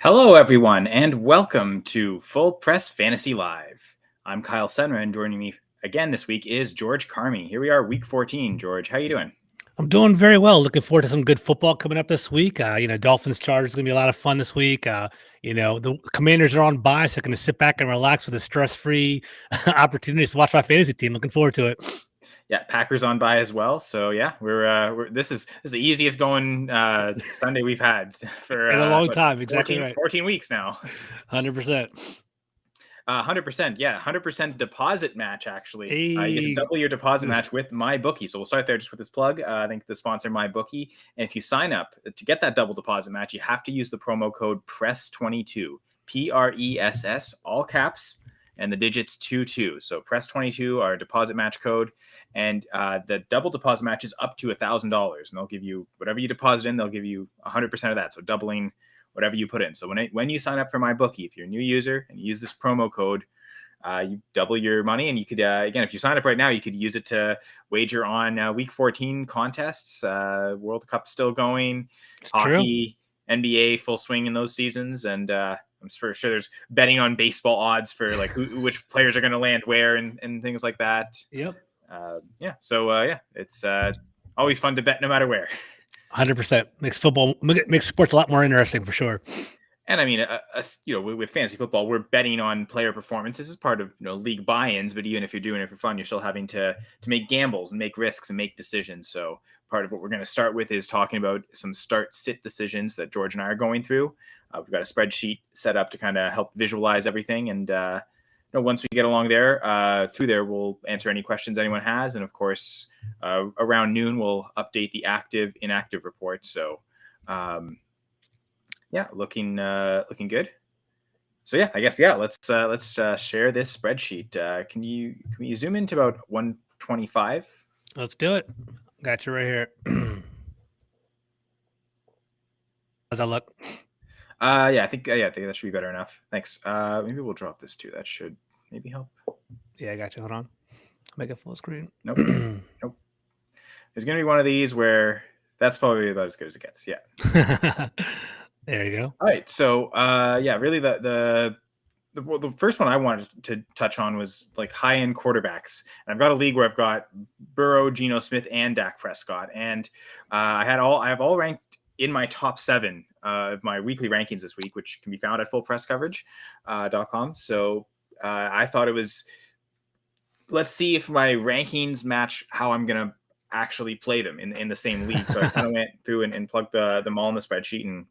Hello, everyone, and welcome to Full Press Fantasy Live. I'm Kyle Senra, and joining me again this week is George Carmi. Here we are, week 14. George, how you doing? I'm doing very well. Looking forward to some good football coming up this week. Dolphins Chargers is going to be a lot of fun this week. The Commanders are on bye, so I'm going to sit back and relax with a stress-free opportunities to watch my fantasy team. Looking forward to it. Yeah, Packers on by as well. So yeah, we're this is the easiest going Sunday we've had for In a long time. Exactly 14, right. 14 weeks now. 100%. 100%, yeah, 100% deposit match. Actually, you get to Hey, double your deposit match with MyBookie. So we'll start there just with this plug. I think the sponsor MyBookie, and if you sign up to get that double deposit match, you have to use the promo code PRESS22, PRESS, all caps, and the digits 22. So PRESS22, our deposit match code, and the double deposit match is up to $1,000, and they'll give you whatever you deposit in. They'll give you 100% of that. So doubling whatever you put in. So when you sign up for MyBookie, if you're a new user and you use this promo code, you double your money. And you could, again, if you sign up right now, you could use it to wager on week 14 contests. World Cup still going, it's hockey, true. NBA full swing in those seasons. And I'm for sure there's betting on baseball odds for like which players are going to land where and things like that. Yep. It's always fun to bet no matter where. 100% makes sports a lot more interesting for sure. And I mean, with fantasy football, we're betting on player performances as part of league buy-ins. But even if you're doing it for fun, you're still having to make gambles and make risks and make decisions. So part of what we're going to start with is talking about some start-sit decisions that George and I are going through. We've got a spreadsheet set up to kind of help visualize everything. And once we get along there, through there, we'll answer any questions anyone has. And of course, around noon, we'll update the active, inactive reports. So. Yeah, looking good. So yeah, I guess let's share this spreadsheet. Can you zoom into about 125? Let's do it. Got you right here. How's that look? I think that should be better enough. Thanks. Maybe we'll drop this too. That should maybe help. Yeah, I got you. Hold on. Make it full screen. Nope. Nope. There's gonna be one of these where that's probably about as good as it gets. Yeah. There you go. All right. So really the first one I wanted to touch on was like high-end quarterbacks. And I've got a league where I've got Burrow, Geno Smith, and Dak Prescott. And I have all ranked in my top 7 of my weekly rankings this week, which can be found at fullpresscoverage.com. So I thought it was, let's see if my rankings match how I'm going to actually play them in the same league. So I kind of went through and plugged them all in the spreadsheet. And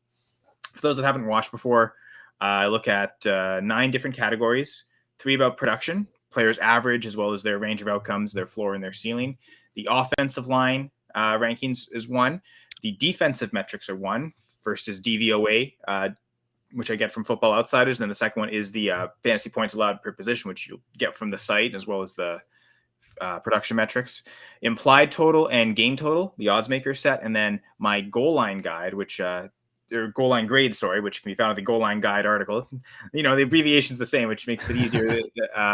for those that haven't watched before, I look at 9 different categories, 3 about production, players' average, as well as their range of outcomes, their floor and their ceiling. The offensive line rankings is 1. The defensive metrics are 1. First is DVOA, which I get from Football Outsiders. And then the second one is the fantasy points allowed per position, which you'll get from the site, as well as the production metrics. Implied total and game total, the odds maker set. And then my goal line guide, which or goal line grade, which can be found in the goal line guide article. The abbreviation's the same, which makes it easier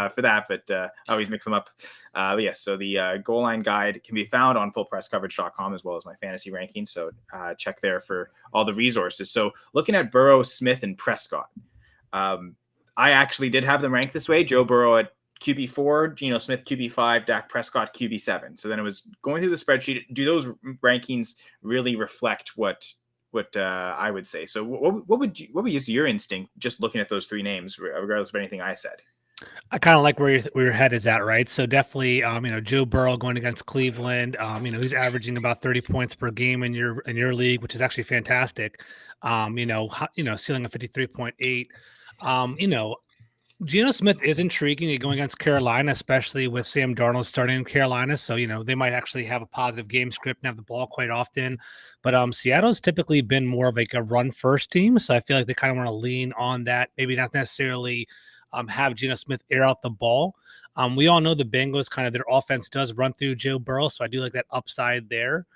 for that, but I always mix them up. So the goal line guide can be found on fullpresscoverage.com as well as my fantasy rankings. So check there for all the resources. So looking at Burrow, Smith, and Prescott, I actually did have them ranked this way. Joe Burrow at QB4, Geno Smith QB5, Dak Prescott QB7. So then it was going through the spreadsheet. Do those rankings really reflect what I would say? So what would use your instinct just looking at those 3 names, regardless of anything I said? I kind of like where your head is at, right? So definitely, Joe Burrow going against Cleveland. He's averaging about 30 points per game in your league, which is actually fantastic. Ceiling of 53.8. Geno Smith is intriguing going against Carolina, especially with Sam Darnold starting in Carolina. So, they might actually have a positive game script and have the ball quite often. But Seattle's typically been more of like a run-first team. So I feel like they kind of want to lean on that, maybe not necessarily have Geno Smith air out the ball. We all know the Bengals, kind of their offense does run through Joe Burrow. So I do like that upside there.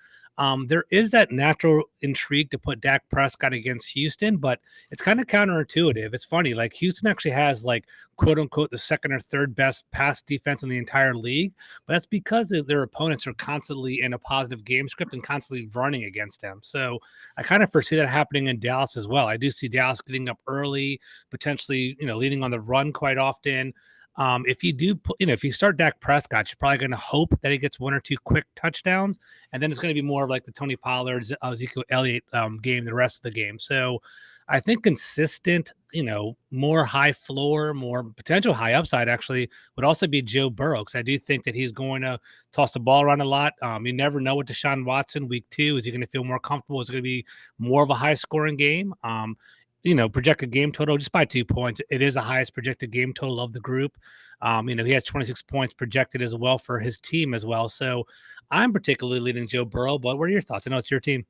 There is that natural intrigue to put Dak Prescott against Houston, but it's kind of counterintuitive. It's funny, like Houston actually has like quote unquote the second or third best pass defense in the entire league, but that's because their opponents are constantly in a positive game script and constantly running against them. So I kind of foresee that happening in Dallas as well. I do see Dallas getting up early, potentially, leaning on the run quite often. If you do, if you start Dak Prescott, you're probably going to hope that he gets one or two quick touchdowns, and then it's going to be more of like the Tony Pollard, Ezekiel Elliott game the rest of the game. So I think consistent, more high floor, more potential high upside actually would also be Joe Burrow, because I do think that he's going to toss the ball around a lot. You never know with Deshaun Watson week 2. Is he going to feel more comfortable? Is it going to be more of a high scoring game? Projected game total just by 2 points. It is the highest projected game total of the group. He has 26 points projected as well for his team as well. So I'm particularly leading Joe Burrow, but what are your thoughts? I know it's your team.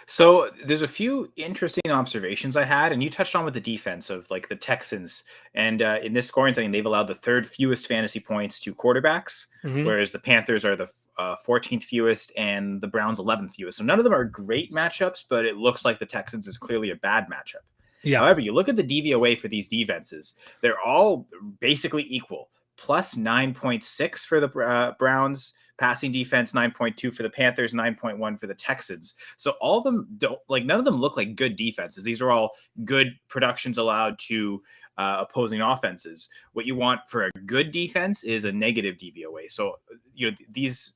So there's a few interesting observations I had, and you touched on with the defense of like the Texans. And in this scoring setting, they've allowed the third fewest fantasy points to quarterbacks, whereas the Panthers are the 14th fewest and the Browns 11th fewest. So none of them are great matchups, but it looks like the Texans is clearly a bad matchup. Yeah. However, you look at the DVOA for these defenses, they're all basically equal. Plus 9.6 for the Browns passing defense, 9.2 for the Panthers, 9.1 for the Texans. So all of them none of them look like good defenses. These are all good productions allowed to opposing offenses. What you want for a good defense is a negative DVOA. So, these,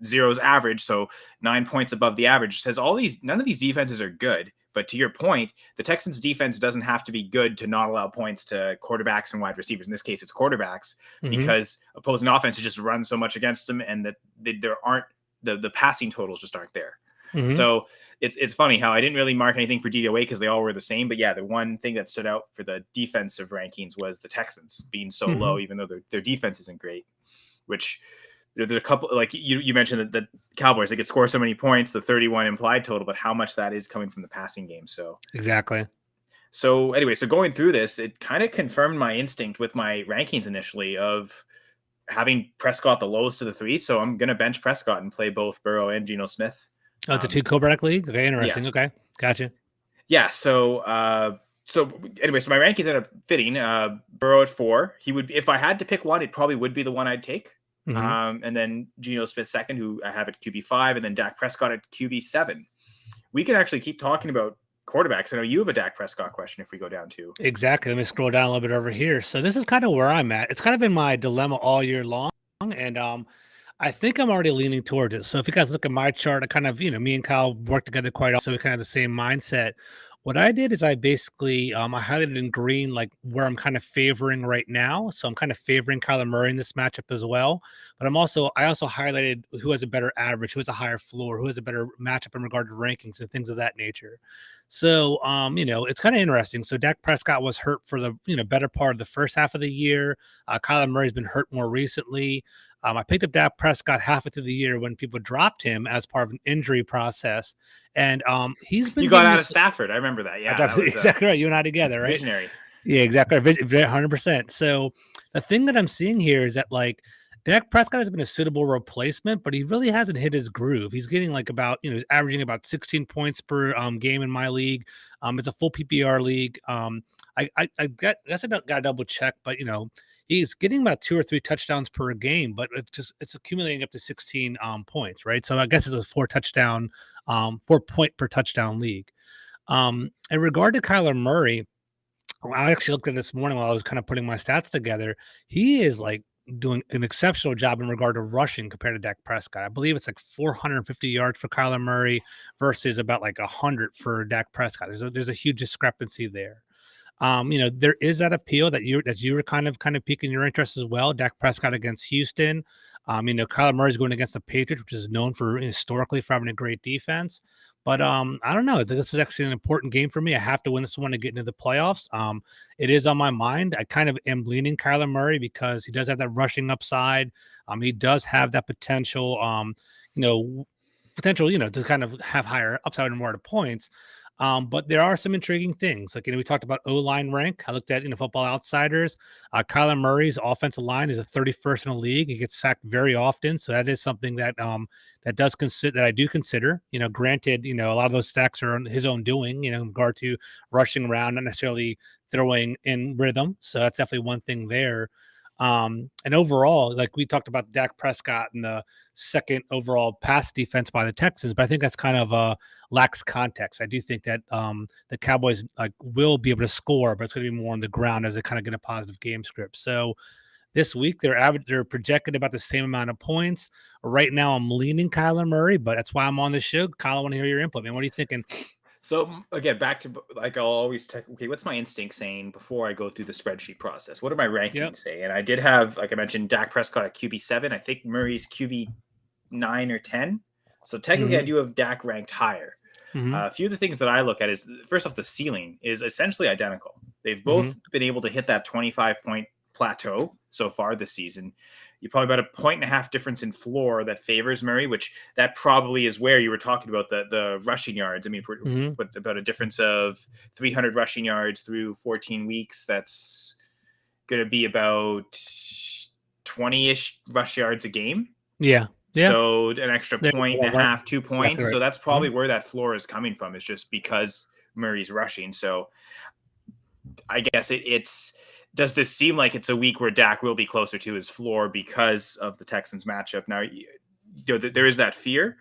zeros average. So 9 points above the average says none of these defenses are good. But to your point, the Texans defense doesn't have to be good to not allow points to quarterbacks and wide receivers. In this case, it's quarterbacks, because opposing offenses just run so much against them, and that there aren't the passing totals just aren't there. So it's funny how I didn't really mark anything for DVOA because they all were the same. But yeah, the one thing that stood out for the defensive rankings was the Texans being so low, even though their defense isn't great, which there's a couple, like you mentioned that the Cowboys, they could score so many points, the 31 implied total, but how much that is coming from the passing game. So exactly. So anyway, so going through this, it kind of confirmed my instinct with my rankings initially of having Prescott the lowest of the three. So I'm going to bench Prescott and play both Burrow and Geno Smith. Oh, it's a 2 quarterback league? Okay, interesting. Yeah. Okay, gotcha. Yeah, so so anyway, so my rankings ended up fitting. Burrow at 4. He would, if I had to pick one, it probably would be the one I'd take. And then Geno Smith second, who I have at QB5, and then Dak Prescott at QB7. We can actually keep talking about quarterbacks. I know you have a Dak Prescott question if we go down to. Exactly. Let me scroll down a little bit over here. So this is kind of where I'm at. It's kind of been my dilemma all year long. And I think I'm already leaning towards it. So if you guys look at my chart, I kind of, me and Kyle work together quite often, so we kind of have the same mindset. What I did is I basically, I highlighted in green, like where I'm kind of favoring right now. So I'm kind of favoring Kyler Murray in this matchup as well. But I also highlighted who has a better average, who has a higher floor, who has a better matchup in regard to rankings and things of that nature. So, it's kind of interesting. So Dak Prescott was hurt for the, better part of the first half of the year. Kyler Murray's been hurt more recently. I picked up Dak Prescott halfway through the year when people dropped him as part of an injury process. And he's been. You got out of Stafford. I remember that. Yeah. That was, exactly right. You and I together, right? Visionary. Yeah, exactly. 100%. So the thing that I'm seeing here is that, like, Dak Prescott has been a suitable replacement, but he really hasn't hit his groove. He's getting like about, he's averaging about 16 points per game in my league. It's a full PPR league. I guess I got to double check, but he's getting about 2 or 3 touchdowns per game, but it's accumulating up to 16 points, right? So I guess it's a 4 point per touchdown league. In regard to Kyler Murray, I actually looked at it this morning while I was kind of putting my stats together. He is like doing an exceptional job in regard to rushing compared to Dak Prescott. I believe it's like 450 yards for Kyler Murray versus about like 100 for Dak Prescott. There's a huge discrepancy there. There is that appeal that you were kind of piquing your interest as well. Dak Prescott against Houston. Kyler Murray's going against the Patriots, which is known for historically for having a great defense. But I don't know. This is actually an important game for me. I have to win this one to get into the playoffs. It is on my mind. I kind of am leaning Kyler Murray because he does have that rushing upside. He does have that potential, to kind of have higher upside and more to points. But there are some intriguing things. Like, we talked about O-line rank. I looked at, Football Outsiders. Kyler Murray's offensive line is a 31st in the league. He gets sacked very often. So that is something that that I do consider. Granted, a lot of those sacks are on his own doing, in regard to rushing around, not necessarily throwing in rhythm. So that's definitely one thing there. And overall, like we talked about Dak Prescott and the second overall pass defense by the Texans, but I think that's kind of lacks context. I do think that the Cowboys will be able to score, but it's going to be more on the ground as they kind of get a positive game script. So this week they're projected about the same amount of points. Right now, I'm leaning Kyler Murray, but that's why I'm on the show. Kyle, I want to hear your input, man. What are you thinking? So again, back to like I'll always check. Okay, what's my instinct saying before I go through the spreadsheet process? What do my rankings Yep. say? And I did have, like I mentioned, Dak Prescott at QB7. I think Murray's QB9 or 10. So technically, I do have Dak ranked higher. A few of the things that I look at is, first off, the ceiling is essentially identical. They've both been able to hit that 25-point plateau so far this season. You're probably about 1.5 difference in floor that favors Murray, which that probably is where you were talking about the rushing yards. I mean, what about a difference of 300 rushing yards through 14 weeks? That's going to be about 20-ish rush yards a game. Yeah. Yeah. So an extra point and a half, 2 points. Exactly right. So that's probably where that floor is coming from. It's just because Murray's rushing. So I guess it's does this seem like it's a week where Dak will be closer to his floor because of the Texans matchup? Now, there is that fear.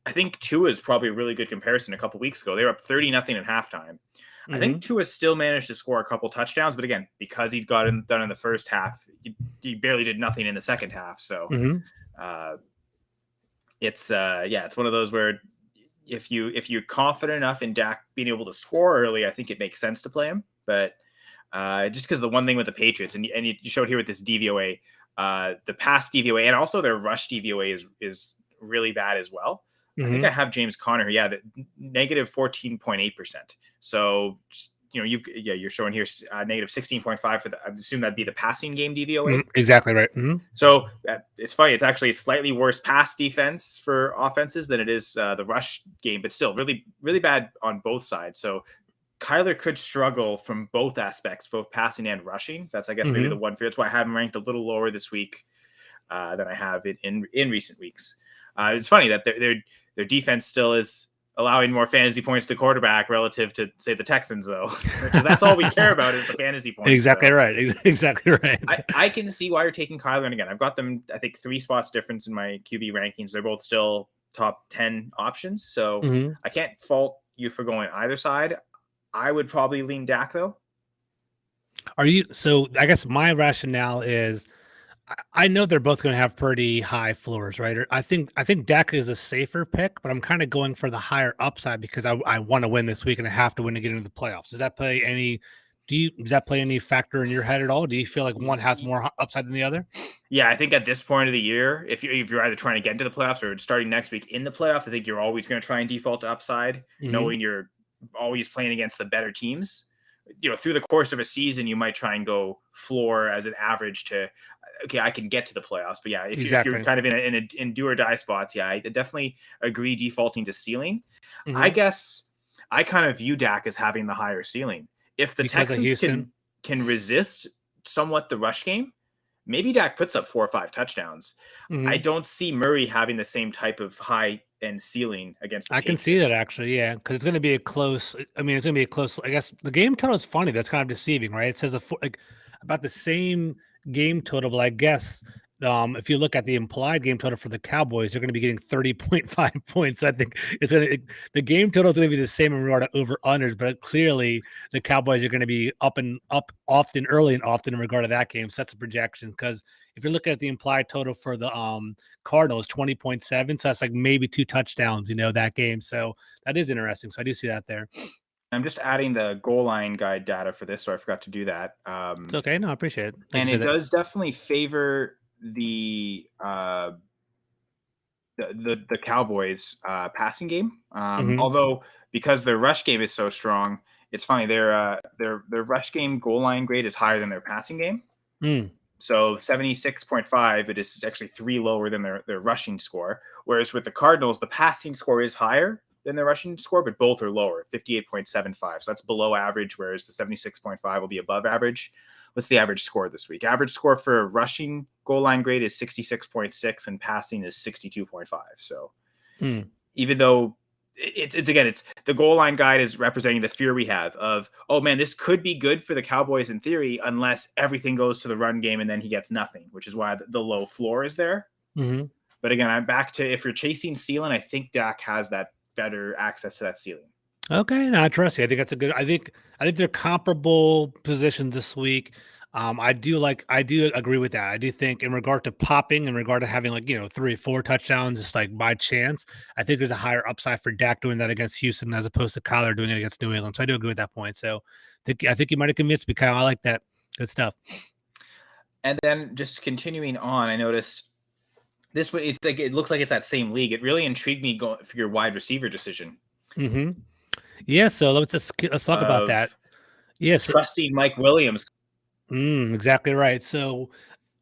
I think Tua is probably a really good comparison. A couple weeks ago, they were up 30-0 at halftime. I think Tua still managed to score a couple touchdowns, but again, because he'd done in the first half, he barely did nothing in the second half. So it's one of those where if you're confident enough in Dak being able to score early, I think it makes sense to play him. But just because the one thing with the Patriots, and you showed here with this DVOA, the pass DVOA and also their rush DVOA is really bad as well. I think I have James Conner. Yeah, negative 14.8%. So you're showing here negative 16.5 for the. I assume that'd be the passing game DVOA. Exactly right. So it's funny. It's actually a slightly worse pass defense for offenses than it is the rush game, but still really, really bad on both sides. So Kyler could struggle from both aspects, both passing and rushing. That's, I guess, maybe the one fear. That's why I have him ranked a little lower this week than I have in recent weeks. It's funny that their defense still is allowing more fantasy points to quarterback relative to, say, the Texans, though, because that's all we care about is the fantasy points. Exactly right. Exactly right. I can see why you're taking Kyler. And again, I've got them, I think, 3 spots difference in my QB rankings. They're both still top 10 options. So I can't fault you for going either side. I would probably lean Dak, though. So I guess my rationale is I know they're both going to have pretty high floors, right? I think Dak is a safer pick, but I'm kind of going for the higher upside because I want to win this week and I have to win to get into the playoffs. Does that play any factor in your head at all? Do you feel like one has more upside than the other? Yeah, I think at this point of the year, if you're either trying to get into the playoffs or starting next week in the playoffs, I think you're always going to try and default to upside, knowing you're always playing against the better teams. Through the course of a season, you might try and go floor as an average to, okay, I can get to the playoffs. But yeah, if you're kind of in do or die spots, yeah, I definitely agree defaulting to ceiling. I guess I kind of view Dak as having the higher ceiling. If the Texans can resist somewhat the rush game, maybe Dak puts up 4 or 5 touchdowns. I don't see Murray having the same type of high end ceiling against the Patriots. Can see that actually, yeah, because it's going to be a close. I mean, it's going to be a close. I guess the game total is funny. That's kind of deceiving, right? It says about the same game total, but I guess if you look at the implied game total for the Cowboys, they're going to be getting 30.5 points. I think the game total is going to be the same in regard to over unders, but clearly the Cowboys are going to be up often, early and often in regard to that game. So that's a projection, because if you're looking at the implied total for the Cardinals, 20.7, so that's like maybe 2 touchdowns, that game. So that is interesting. So I do see that there. I'm just adding the goal line guide data for this, so I forgot to do that. It's okay. No, I appreciate it. And it does definitely favor the Cowboys passing game. Although because their rush game is so strong, it's funny, their rush game goal line grade is higher than their passing game. So 76.5, it is actually 3 lower than their rushing score. Whereas with the Cardinals, the passing score is higher, than the rushing score, but both are lower, 58.75. So that's below average, whereas the 76.5 will be above average. What's the average score this week? Average score for rushing goal line grade is 66.6 and passing is 62.5. So even though it's again, it's the goal line guide is representing the fear we have of, oh man, this could be good for the Cowboys in theory, unless everything goes to the run game and then he gets nothing, which is why the low floor is there. But again, I'm back to, if you're chasing ceiling, I think Dak has that better access to that ceiling. Okay, no, I trust you. I think that's a good. I think they're comparable positions this week. I do agree with that. I do think in regard to popping, in regard to having 3 or 4 touchdowns, just like by chance, I think there's a higher upside for Dak doing that against Houston as opposed to Kyler doing it against New England. So I do agree with that point. So I think you might have convinced me, Kyle. I like that. Good stuff. And then just continuing on, I noticed this one. It's like, it looks like it's that same league. It really intrigued me going for your wide receiver decision. Yeah. So let's talk about that. Yes. Trusting Mike Williams. Exactly right. So,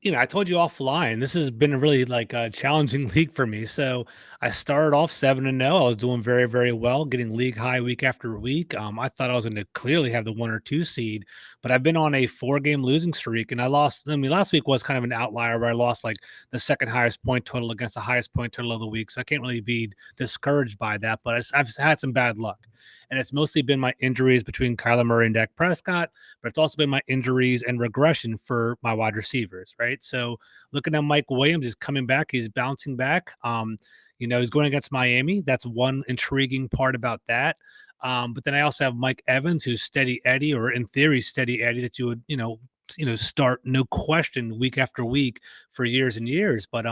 I told you offline, this has been a really a challenging league for me. So I started off 7-0. I was doing very, very well, getting league high week after week. I thought I was going to clearly have the 1 or 2 seed, but I've been on a 4-game losing streak, and I lost. I mean, last week was kind of an outlier where I lost the second highest point total against the highest point total of the week. So I can't really be discouraged by that, but I've had some bad luck. And it's mostly been my injuries between Kyler Murray and Dak Prescott, but it's also been my injuries and regression for my wide receivers, right? So looking at Mike Williams, he's coming back. He's bouncing back. He's going against Miami. That's one intriguing part about that. But then I also have Mike Evans, who's steady Eddie, or in theory, steady Eddie, that you would, start no question week after week for years and years. But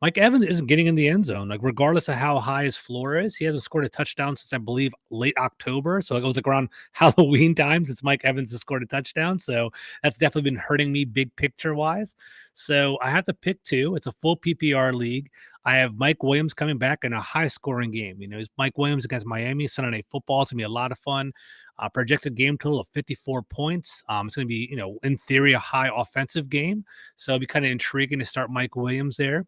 Mike Evans isn't getting in the end zone. Regardless of how high his floor is, he hasn't scored a touchdown since I believe late October. So it was around Halloween time since Mike Evans has scored a touchdown. So that's definitely been hurting me big picture wise. So I have to pick 2. It's a full PPR league. I have Mike Williams coming back in a high scoring game. It's Mike Williams against Miami Sunday Night Football. It's gonna be a lot of fun. Projected game total of 54 points. It's going to be, in theory, a high offensive game. So it'll be kind of intriguing to start Mike Williams there.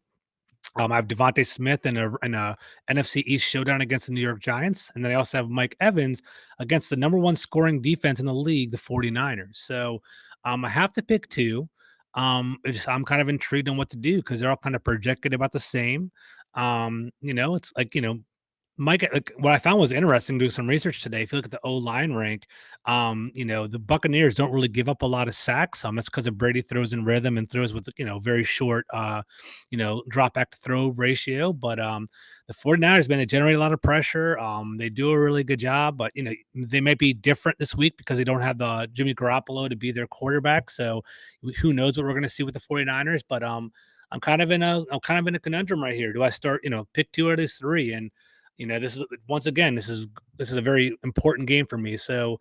I have Devontae Smith in a NFC East showdown against the New York Giants. And then I also have Mike Evans against the number 1 scoring defense in the league, the 49ers. So I have to pick 2. I'm kind of intrigued on what to do because they're all kind of projected about the same. It's Mike, what I found was interesting doing some research today. If you look at the O-line rank, the Buccaneers don't really give up a lot of sacks. That's because of Brady throws in rhythm and throws with, very short, drop back to throw ratio. But the 49ers, man, they generate a lot of pressure. They do a really good job, but, they might be different this week because they don't have the Jimmy Garoppolo to be their quarterback. So who knows what we're going to see with the 49ers, but I'm kind of in a conundrum right here. Do I start, pick 2 out of these 3? And this is, once again, this is a very important game for me. So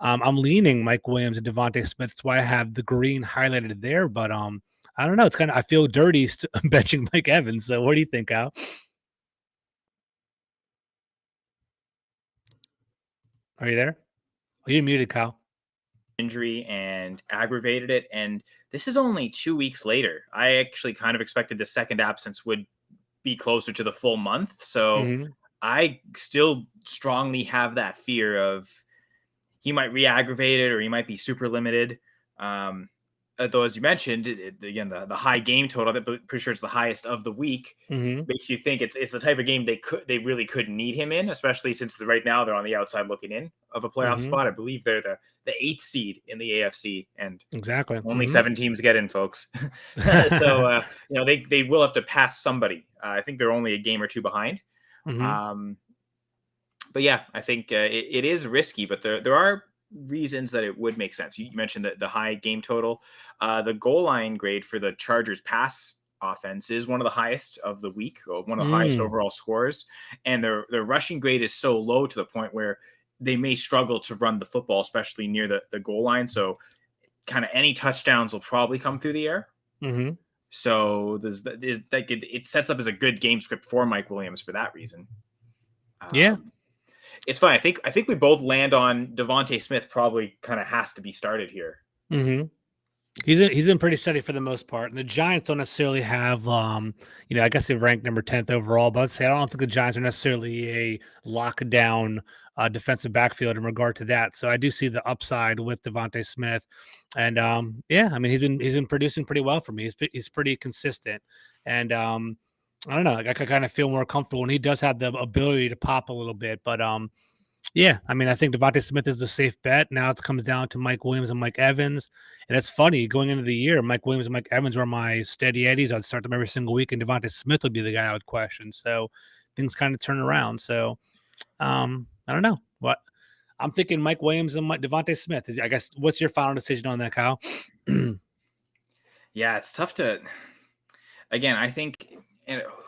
I'm leaning Mike Williams and Devontae Smith. That's why I have the green highlighted there. But I don't know. It's I feel dirty benching Mike Evans. So what do you think, Al? Are you there? Oh, you're muted, Kyle. Injury and aggravated it. And this is only 2 weeks later. I actually kind of expected the second absence would be closer to the full month. So I still strongly have that fear of he might re-aggravate it or he might be super limited. Though, as you mentioned, again, the high game total, that pretty sure it's the highest of the week, makes you think it's the type of game they really couldn't need him in, especially since right now they're on the outside looking in of a playoff spot. I believe they're the 8th seed in the AFC, and exactly only 7 teams get in, folks. So they will have to pass somebody. I think they're only a game or 2 behind. But yeah, I think it is risky, but there are reasons that it would make sense. You mentioned the high game total. The goal line grade for the Chargers pass offense is one of the highest of the week, or one of the highest overall scores. And their rushing grade is so low to the point where they may struggle to run the football, especially near the goal line. So kind of any touchdowns will probably come through the air. So it sets up as a good game script for Mike Williams for that reason. It's fine. I think we both land on Devontae Smith probably kind of has to be started here. He's been pretty steady for the most part. And the Giants don't necessarily have I guess they rank number 10th overall, but I'd say I don't think the Giants are necessarily a lockdown defensive backfield in regard to that. So I do see the upside with Devontae Smith. And yeah, I mean he's been producing pretty well for me. He's pretty consistent. And I don't know, like I kind of feel more comfortable and he does have the ability to pop a little bit, but yeah, I mean, I think Devontae Smith is the safe bet. Now it comes down to Mike Williams and Mike Evans. And it's funny, going into the year, Mike Williams and Mike Evans were my steady eddies. I'd start them every single week, and Devontae Smith would be the guy I would question. So things kind of turn around. So I don't know. But I'm thinking Mike Williams and Devontae Smith. I guess what's your final decision on that, Kyle? Yeah, it's tough to. Again, I think.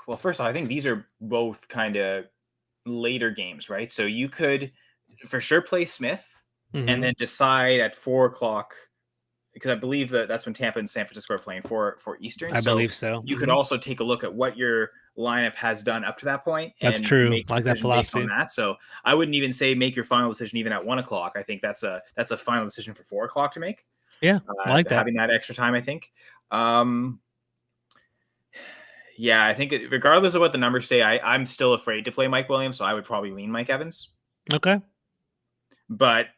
Well, first of all, I think these are both kind of later games, right? So you could for sure play Smith and then decide at 4 o'clock because I believe that's when Tampa and San Francisco are playing for Eastern. I believe so. You could also take a look at what your lineup has done up to that point. That's and true. Make like that philosophy. on that. So I wouldn't even say make your final decision even at 1 o'clock. I think that's a final decision for 4 o'clock to make. Yeah, I like that. Having that extra time, I think. Yeah, I think regardless of what the numbers say, I'm still afraid to play Mike Williams, so I would probably lean Mike Evans. Okay. But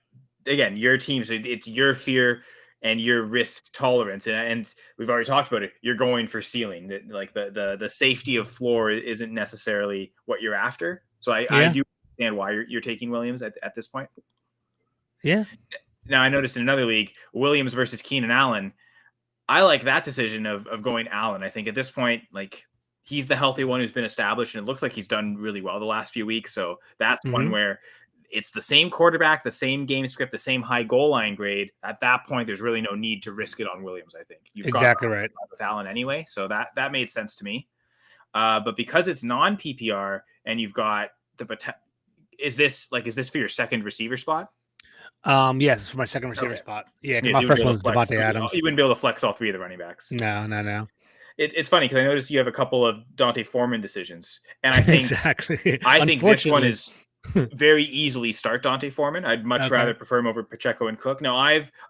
again, your team, so it's your fear and your risk tolerance, and we've already talked about it. You're going for ceiling. Like the safety of floor isn't necessarily what you're after. So I do understand why you're taking Williams at this point. Yeah. Now I noticed in another league, Williams versus Keenan Allen. I like that decision of going Allen. I think at this point, like he's the healthy one who's been established, and it looks like he's done really well the last few weeks. So that's one where it's the same quarterback, the same game script, the same high goal line grade. At that point, there's really no need to risk it on Williams. I think you've exactly right with Allen anyway, so that made sense to me. But because it's non PPR and you've got is this for your second receiver spot? Yes, it's for my second receiver spot. Yeah, so my first one's Devontae Adams. You wouldn't be able to flex all three of the running backs. No. It's funny because I noticed you have a couple of Dante Foreman decisions, and I think exactly. I think this one is very easily start Dante Foreman. I'd much rather prefer him over Pacheco and Cook. Now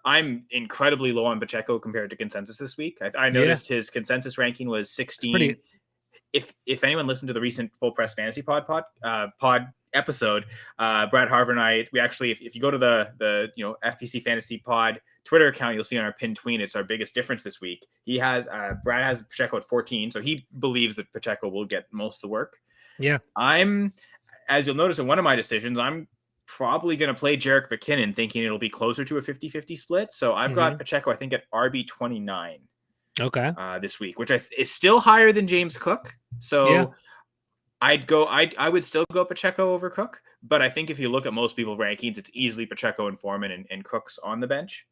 I'm incredibly low on Pacheco compared to consensus this week. I noticed his consensus ranking was 16. If anyone listened to the recent Full Press Fantasy Pod episode, Brad Harver and I, we actually, if you go to the FPC Fantasy Pod Twitter account, you'll see on our pinned tweet, it's our biggest difference this week. He has Brad has Pacheco at 14, so he believes that Pacheco will get most of the work. Yeah, as you'll notice in one of my decisions, I'm probably going to play Jerick McKinnon, thinking it'll be closer to a 50-50 split. So I've got Pacheco, I think, at RB 29. Okay. This week, which is still higher than James Cook. So I would still go Pacheco over Cook, but I think if you look at most people's rankings, it's easily Pacheco and Foreman and Cook's on the bench.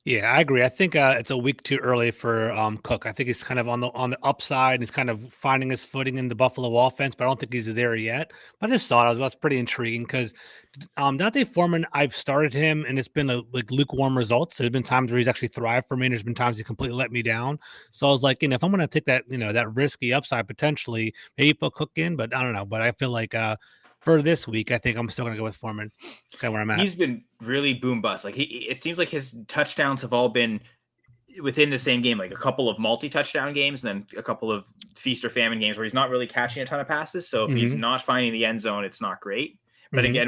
Yeah, I agree. I think it's a week too early for Cook. I think he's kind of on the upside. He's kind of finding his footing in the Buffalo offense, but I don't think he's there yet. But I just thought that's pretty intriguing because Dante Foreman, I've started him and it's been like lukewarm results. There's been times where he's actually thrived for me, and there's been times he completely let me down. So I was like, if I'm going to take that, that risky upside potentially, maybe put Cook in, but I don't know. But I feel like for this week, I think I'm still going to go with Foreman. Kind of where I'm at. He's been really boom bust. Like it seems like his touchdowns have all been within the same game, like a couple of multi-touchdown games and then a couple of feast or famine games where he's not really catching a ton of passes. So if he's not finding the end zone, it's not great. But again,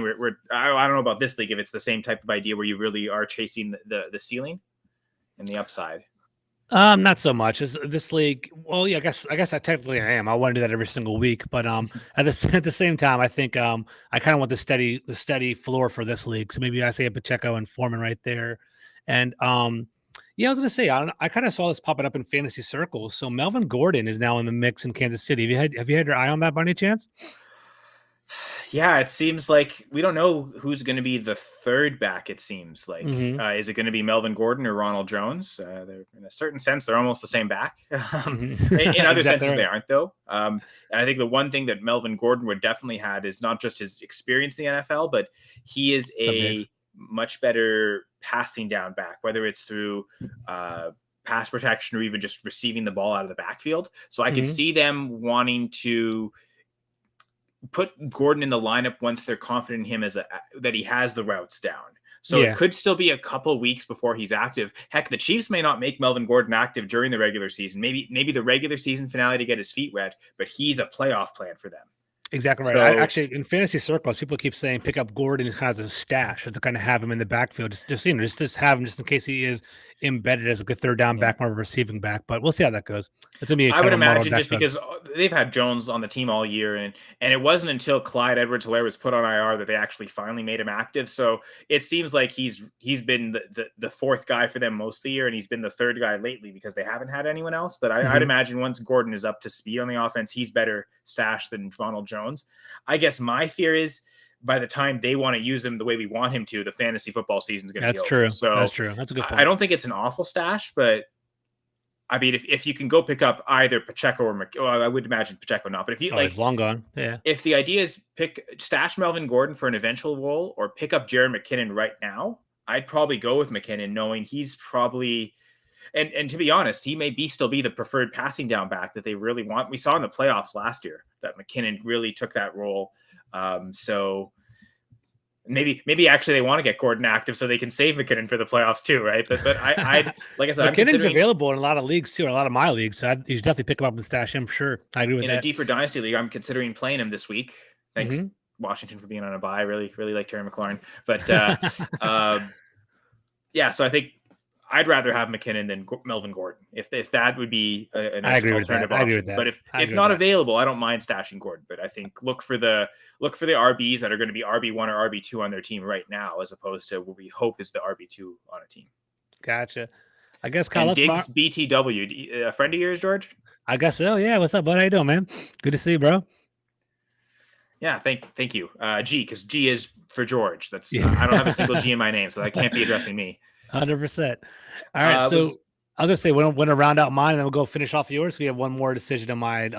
I don't know about this league if it's the same type of idea where you really are chasing the ceiling and the upside. Not so much as this league. Well, yeah, I guess I technically I am. I want to do that every single week, but at the same time, I think I kind of want the steady floor for this league. So maybe I say a Pacheco and Foreman right there, and yeah, I was gonna say I kind of saw this popping up in fantasy circles. So Melvin Gordon is now in the mix in Kansas City. Have you had your eye on that by any chance? Yeah, it seems like we don't know who's going to be the third back. It seems like is it going to be Melvin Gordon or Ronald Jones? In a certain sense, they're almost the same back. In other senses, they aren't though. And I think the one thing that Melvin Gordon would definitely have is not just his experience in the NFL, but he is a much better passing down back, whether it's through pass protection or even just receiving the ball out of the backfield. So I could see them wanting to put Gordon in the lineup once they're confident in him that he has the routes down. So it Yeah, could still be a couple weeks before he's active. Heck, the Chiefs may not make Melvin Gordon active during the regular season. Maybe the regular season finale to get his feet wet, but he's a playoff plan for them. exactly right. I So actually in fantasy circles, people keep saying pick up Gordon as kind of a stash, to kind of have him in the backfield, just have him just in case he is embedded as like a third down yeah. back, more of a receiving back. But we'll see how that goes. It's gonna be a I kind would of a muddled imagine just backfield. because they've had Jones on the team all year, and it wasn't until Clyde Edwards-Helaire was put on IR that they actually finally made him active. So it seems like he's been the fourth guy for them most of the year, and he's been the third guy lately because they haven't had anyone else. But I'd imagine once Gordon is up to speed on the offense, he's better stashed than Ronald Jones. I guess my fear is by the time they want to use him the way we want him to, the fantasy football season is going to be That's over. true. So That's true. That's a good point. I don't think it's an awful stash, but I mean, if you can go pick up either Pacheco or well, I would imagine Pacheco not, but if you He's long gone. Yeah. if the idea is stash Melvin Gordon for an eventual role or pick up Jared McKinnon right now, I'd probably go with McKinnon, knowing he's probably and to be honest, he may still be the preferred passing down back that they really want. We saw in the playoffs last year that McKinnon really took that role. So maybe actually they want to get Gordon active so they can save McKinnon for the playoffs too, right? But I like I said, McKinnon's available in a lot of leagues too, or a lot of my leagues. So you should definitely pick him up and stash him for sure. I agree with in that. a deeper dynasty league, I'm considering playing him this week. Thanks, Washington, for being on a bye. Really like Terry McLaurin. But yeah, so I think I'd rather have McKinnon than Melvin Gordon if that would be an alternative option. But if not available, I don't mind stashing Gordon. But I think look for the RBs that are going to be RB1 or RB2 on their team right now, as opposed to what we hope is the RB2 on a team. Gotcha. I guess Kyle, and Diggs BTW, a friend of yours, George? I guess so. Yeah. What's up, bud? How you doing, man? Good to see you, bro. Yeah, thank you. G, because G is for George. That's I don't have a single G in my name, so that can't be addressing me. 100%. All right, so I'll just say when I round out mine, and then we'll go finish off yours. We have one more decision in my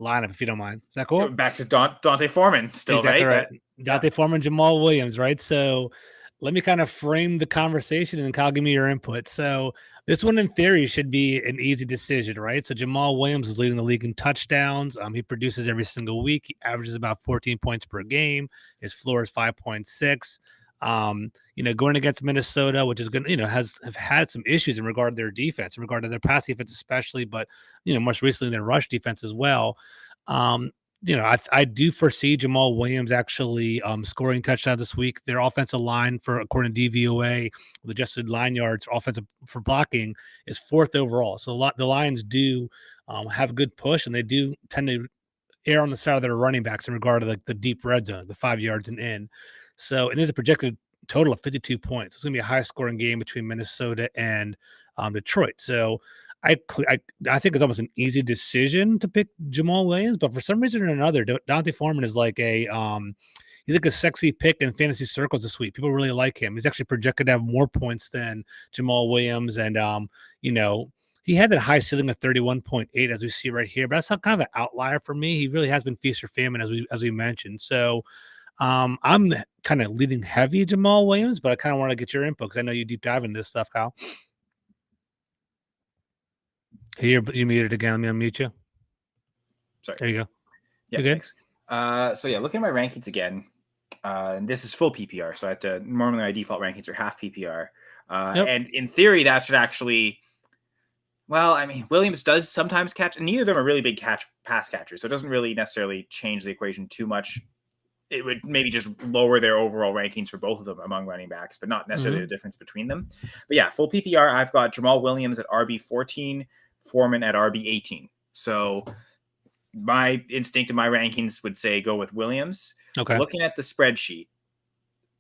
lineup, if you don't mind. Is that cool? Back to Dante Foreman, still exactly right? Dante Foreman, Jamal Williams, right? So let me kind of frame the conversation, and Kyle, give me your input. So this one, in theory, should be an easy decision, right? So Jamal Williams is leading the league in touchdowns. He produces every single week. He averages about 14 points per game. His floor is 5.6. Going against Minnesota, which is going to, have had some issues in regard to their defense, in regard to their pass defense, especially, but, most recently their rush defense as well. I do foresee Jamal Williams actually scoring touchdowns this week. Their offensive line, according to DVOA, with adjusted line yards, offensive for blocking, is 4th overall. So the Lions do have a good push, and they do tend to err on the side of their running backs in regard to the deep red zone, the 5 yards and in. So, and there's a projected total of 52 points. It's going to be a high scoring game between Minnesota and Detroit. So I think it's almost an easy decision to pick Jamal Williams, but for some reason or another, Dante Foreman is like he's like a sexy pick in fantasy circles this week. People really like him. He's actually projected to have more points than Jamal Williams. And, he had that high ceiling of 31.8, as we see right here, but that's not kind of an outlier for me. He really has been feast or famine, as we mentioned. So, I'm kind of leading heavy Jamal Williams, but I kind of want to get your input because I know you deep dive into this stuff, Kyle. Here, you muted again. Let me unmute you. Sorry. There you go. Yeah, thanks. So yeah, looking at my rankings again, and this is full PPR. So normally my default rankings are half PPR. And in theory, that should actually, well, I mean, Williams does sometimes catch, and neither of them are really big pass catchers. So it doesn't really necessarily change the equation too much. It would maybe just lower their overall rankings for both of them among running backs, but not necessarily the difference between them. But yeah, full PPR, I've got Jamal Williams at RB14, Foreman at RB18. So my instinct in my rankings would say go with Williams. Okay. Looking at the spreadsheet,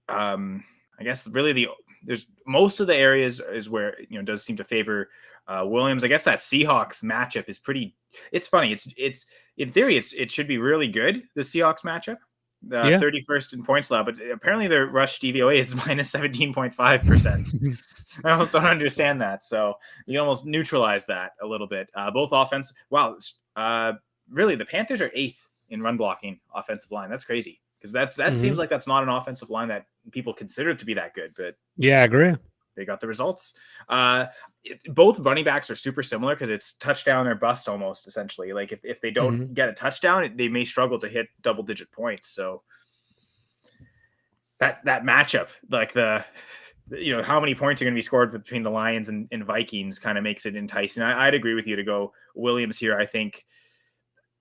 I guess really there's most of the areas is where does seem to favor Williams. I guess that Seahawks matchup is pretty. It's funny. It's in theory it should be really good, the Seahawks matchup. 31st in points allowed, but apparently their rush DVOA is minus 17.5%. I almost don't understand that. So you almost neutralize that a little bit. Both offense. Wow. Really, the Panthers are 8th in run blocking offensive line. That's crazy because that seems like that's not an offensive line that people consider to be that good. But yeah, I agree. They got the results. Both running backs are super similar because it's touchdown or bust almost, essentially. Like if they don't get a touchdown, they may struggle to hit double-digit points. So that matchup, like how many points are going to be scored between the Lions and Vikings kind of makes it enticing. I'd agree with you to go Williams here. I think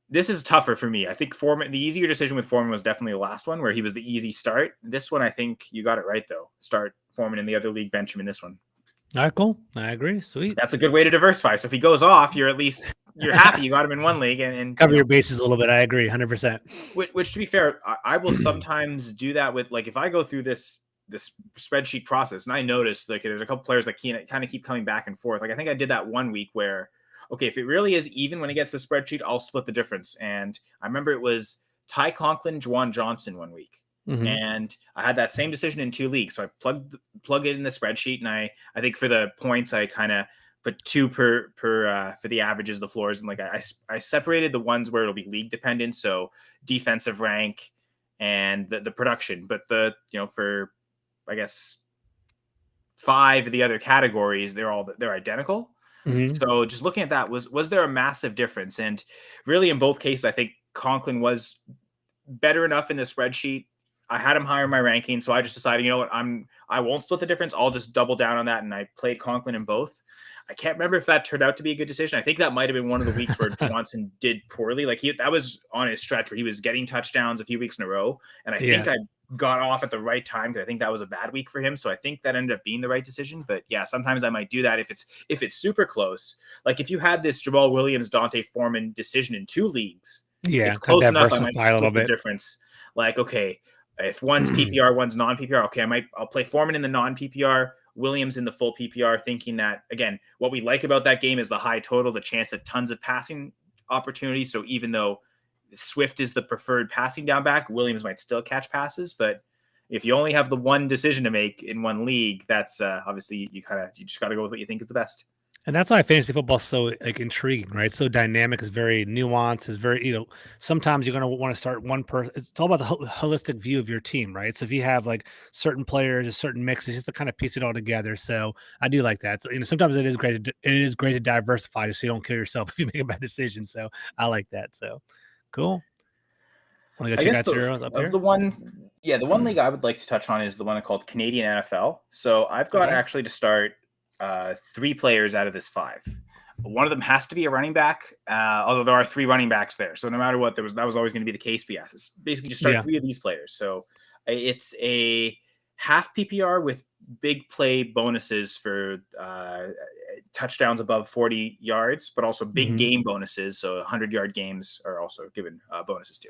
this is tougher for me. I think Foreman, the easier decision with Foreman was definitely the last one where he was the easy start. This one, I think you got it right though. Start Foreman in the other league, bench him in this one. All right, cool. I agree. Sweet. That's a good way to diversify. So if he goes off, you're happy you got him in one league and cover your bases a little bit. I agree, 100%. Which to be fair, I will sometimes do that with, like, if I go through this spreadsheet process and I notice like there's a couple players that kind of keep coming back and forth. Like I think I did that one week where, okay, if it really is even when it gets to the spreadsheet, I'll split the difference. And I remember it was Ty Conklin, Juwan Johnson one week. Mm-hmm. And I had that same decision in 2 leagues. So I plug it in the spreadsheet, and I think for the points, I kind of put 2 per for the averages, the floors, and like I separated the ones where it'll be league dependent, so defensive rank and the production. But for I guess 5 of the other categories, they're identical. Mm-hmm. So just looking at that, was there a massive difference? And really, in both cases, I think Conklin was better enough in the spreadsheet. I had him higher in my ranking, so I just decided, you know what, I won't split the difference. I'll just double down on that, and I played Conklin in both. I can't remember if that turned out to be a good decision. I think that might have been one of the weeks where Johnson did poorly. Like that was on his stretch where he was getting touchdowns a few weeks in a row, and I think I got off at the right time because I think that was a bad week for him. So I think that ended up being the right decision. But yeah, sometimes I might do that if it's super close. Like if you had this Jamal Williams, Dante Foreman decision in 2 leagues, it's close enough. I might split the difference. Like, okay, if one's PPR, one's non-PPR, okay, I'll play Foreman in the non-PPR, Williams in the full PPR, thinking that, again, what we like about that game is the high total, the chance of tons of passing opportunities. So even though Swift is the preferred passing down back, Williams might still catch passes. But if you only have the one decision to make in one league, that's obviously you just got to go with what you think is the best. And that's why fantasy football is so intriguing, right? So dynamic, is very nuanced, is very, sometimes you're going to want to start one person. It's all about the holistic view of your team, right? So if you have like certain players, a certain mix, it's just to kind of piece it all together. So I do like that. So, sometimes it is great to diversify so you don't kill yourself if you make a bad decision. So I like that. So cool. I guess the one league I would like to touch on is the one called Canadian NFL. So I've got actually to start 3 players out of this 5. One of them has to be a running back, although there are 3 running backs there. So no matter what, that was always going to be the case. But yeah, it's basically just start 3 of these players. So it's a half PPR with big play bonuses for touchdowns above 40 yards, but also big game bonuses. So 100-yard games are also given bonuses too.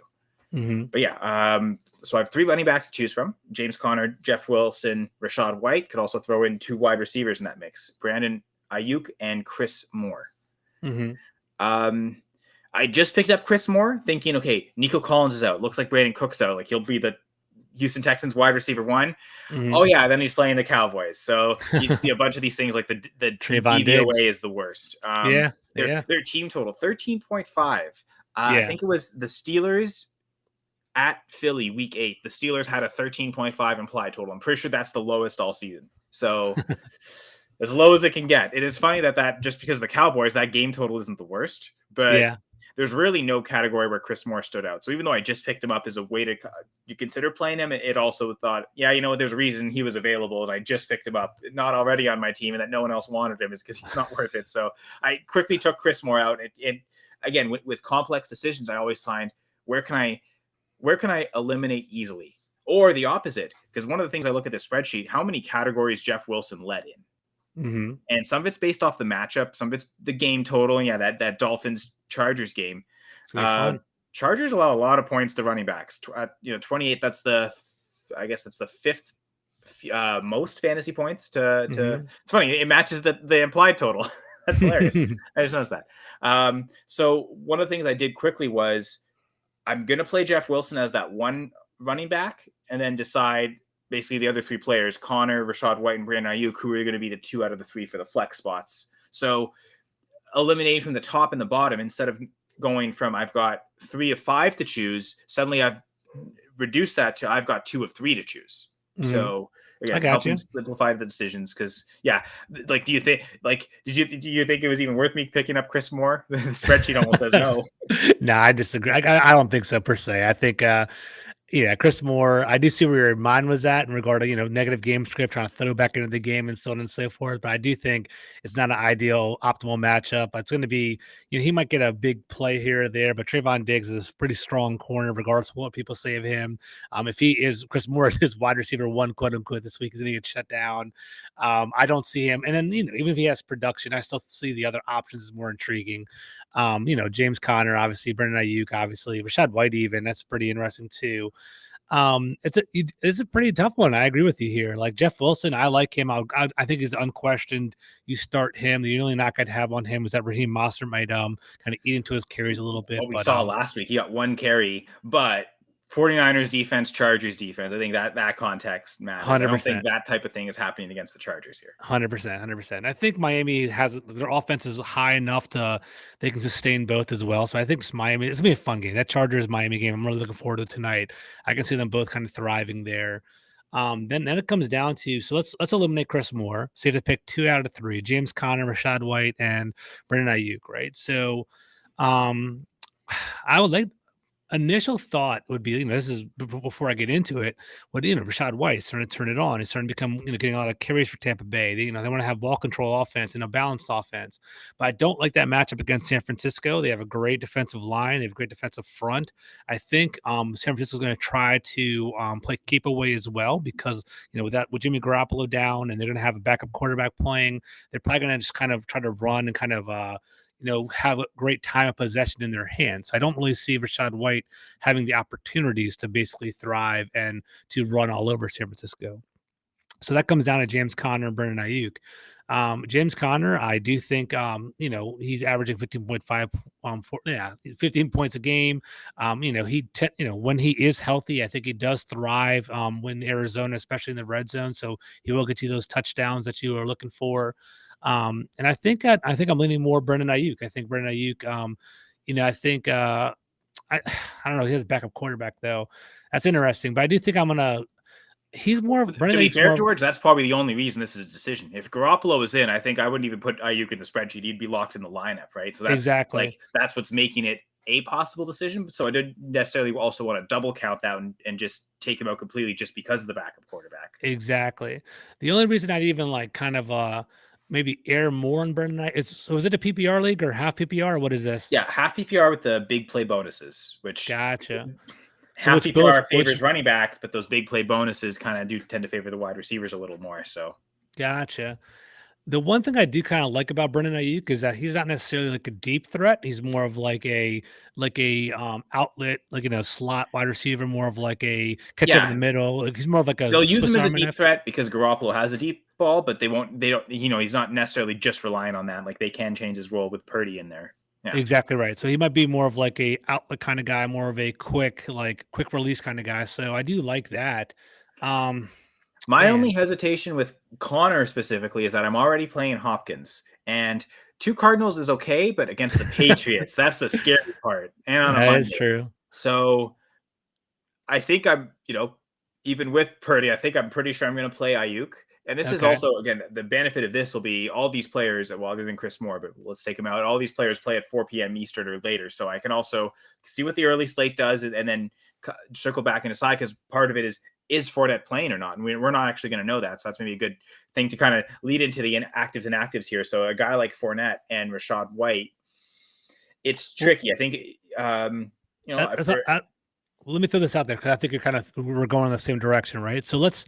Mm-hmm. But yeah, so I have 3 running backs to choose from: James Conner, Jeff Wilson, Rachaad White. Could also throw in 2 wide receivers in that mix: Brandon Ayuk and Chris Moore. Mm-hmm. I just picked up Chris Moore, thinking, okay, Nico Collins is out. Looks like Brandon Cook's out. Like he'll be the Houston Texans wide receiver 1. Mm-hmm. Oh yeah, then he's playing the Cowboys. So you see a bunch of these things like the DVOA is the worst. Their team total 13.5. I think it was the Steelers at Philly week 8. The Steelers had a 13.5 implied total. I'm pretty sure that's the lowest all season. So as low as it can get. It is funny that just because of the Cowboys, that game total isn't the worst, but there's really no category where Chris Moore stood out. So even though I just picked him up as a way to you consider playing him, it also thought, there's a reason he was available and I just picked him up, not already on my team, and that no one else wanted him is because he's not worth it. So I quickly took Chris Moore out. And again, with complex decisions, I always find where can I eliminate easily, or the opposite? Because one of the things I look at the spreadsheet, how many categories Jeff Wilson led in. Mm-hmm. And some of it's based off the matchup, some of it's the game total. And that Dolphins Chargers game. Chargers allow a lot of points to running backs. 28. That's the 5th most fantasy points to. It's funny. It matches the implied total. That's hilarious. I just noticed that. So one of the things I did quickly was I'm going to play Jeff Wilson as that one running back, and then decide basically the other 3 players, Connor, Rachaad White, and Brandon Ayuk, who are going to be the 2 out of the 3 for the flex spots. So eliminating from the top and the bottom, instead of going from I've got 3 of 5 to choose, suddenly I've reduced that to I've got 2 of 3 to choose. Mm-hmm. So again, helping simplify the decisions. Because do you think do you think it was even worth me picking up Chris Moore? The spreadsheet almost says no. No, I disagree. I don't think so per se. I think Yeah, Chris Moore. I do see where your mind was at in regard to, negative game script, trying to throw back into the game and so on and so forth. But I do think it's not an ideal, optimal matchup. It's going to be, he might get a big play here or there, but Trayvon Diggs is a pretty strong corner, regardless of what people say of him. If he is, Chris Moore is his wide receiver one, quote unquote, this week, he's going to get shut down. I don't see him. And then, even if he has production, I still see the other options as more intriguing. James Conner, obviously, Brendan Ayuk, obviously, Rashad White, even that's pretty interesting too. It's a pretty tough one. I agree with you here. Like Jeff Wilson, I like him. I think he's unquestioned. You start him. The only knock I'd have on him is that Raheem Mostert might kind of eat into his carries a little bit. What we saw last week, he got one carry, but 49ers defense, Chargers defense. I think that context matters. 100%. I don't think that type of thing is happening against the Chargers here. 100%. I think Miami has their offense is high enough they can sustain both as well. So I think Miami, it's gonna be a fun game. That Chargers Miami game, I'm really looking forward to it tonight. I can see them both kind of thriving there. Then it comes down to, so let's eliminate Chris Moore. So you have to pick 2 out of 3: James Conner, Rashad White, and Brandon Ayuk. Right. So I would like. Initial thought would be, this is before I get into it, Rashad White is starting to turn it on. He's starting to become, getting a lot of carries for Tampa Bay. They want to have ball control offense and a balanced offense. But I don't like that matchup against San Francisco. They have a great defensive line. They have a great defensive front. I think San Francisco is going to try to play keep away as well because, with Jimmy Garoppolo down and they're going to have a backup quarterback playing, they're probably going to just kind of try to run and kind of have a great time of possession in their hands. I don't really see Rashad White having the opportunities to basically thrive and to run all over San Francisco. So that comes down to James Conner and Brandon Ayuk. James Conner, I do think, he's averaging 15.5, 15 points a game. When he is healthy, I think he does thrive when Arizona, especially in the red zone. So he will get you those touchdowns that you are looking for. And I think I'm leaning more Brandon Ayuk. I think Brandon Ayuk, I don't know. He has a backup quarterback though. That's interesting, but I do think he's more of Brandon. To be fair, George, that's probably the only reason this is a decision. If Garoppolo was in, I think I wouldn't even put Ayuk in the spreadsheet. He'd be locked in the lineup, right? So that's exactly that's what's making it a possible decision. So I didn't necessarily also want to double count that and just take him out completely just because of the backup quarterback. Exactly. The only reason I'd even maybe air more on Brandon Knight is it a PPR league or half PPR? What is this? Yeah, half PPR with the big play bonuses, which gotcha. Half PPR favors running backs, but those big play bonuses kind of do tend to favor the wide receivers a little more. So gotcha. The one thing I do kind of like about Brandon Ayuk is that he's not necessarily like a deep threat. He's more of like a outlet, slot wide receiver, more of like a catch over the middle. Like he's more of like a. They'll use him as a deep threat because Garoppolo has a deep ball, but they don't. He's not necessarily just relying on that. Like they can change his role with Purdy in there. Yeah. Exactly right. So he might be more of like a outlet kind of guy, more of a quick release kind of guy. So I do like that. My only hesitation with Connor specifically is that I'm already playing Hopkins, and 2 Cardinals is okay, but against the Patriots, that's the scary part. And on that is true. So I think I'm, even with Purdy, I think I'm pretty sure I'm going to play Ayuk. And this is also, again, the benefit of this will be all these players, well, other than Chris Moore, but let's take him out. All these players play at 4 p.m. Eastern or later. So I can also see what the early slate does and then circle back and decide, because part of it is Fournette playing or not? And we're not actually going to know that. So that's maybe a good thing to kind of lead into the inactives and actives here. So a guy like Fournette and Rashad White, it's tricky. I think, let me throw this out there because I think we're going in the same direction, right? So let's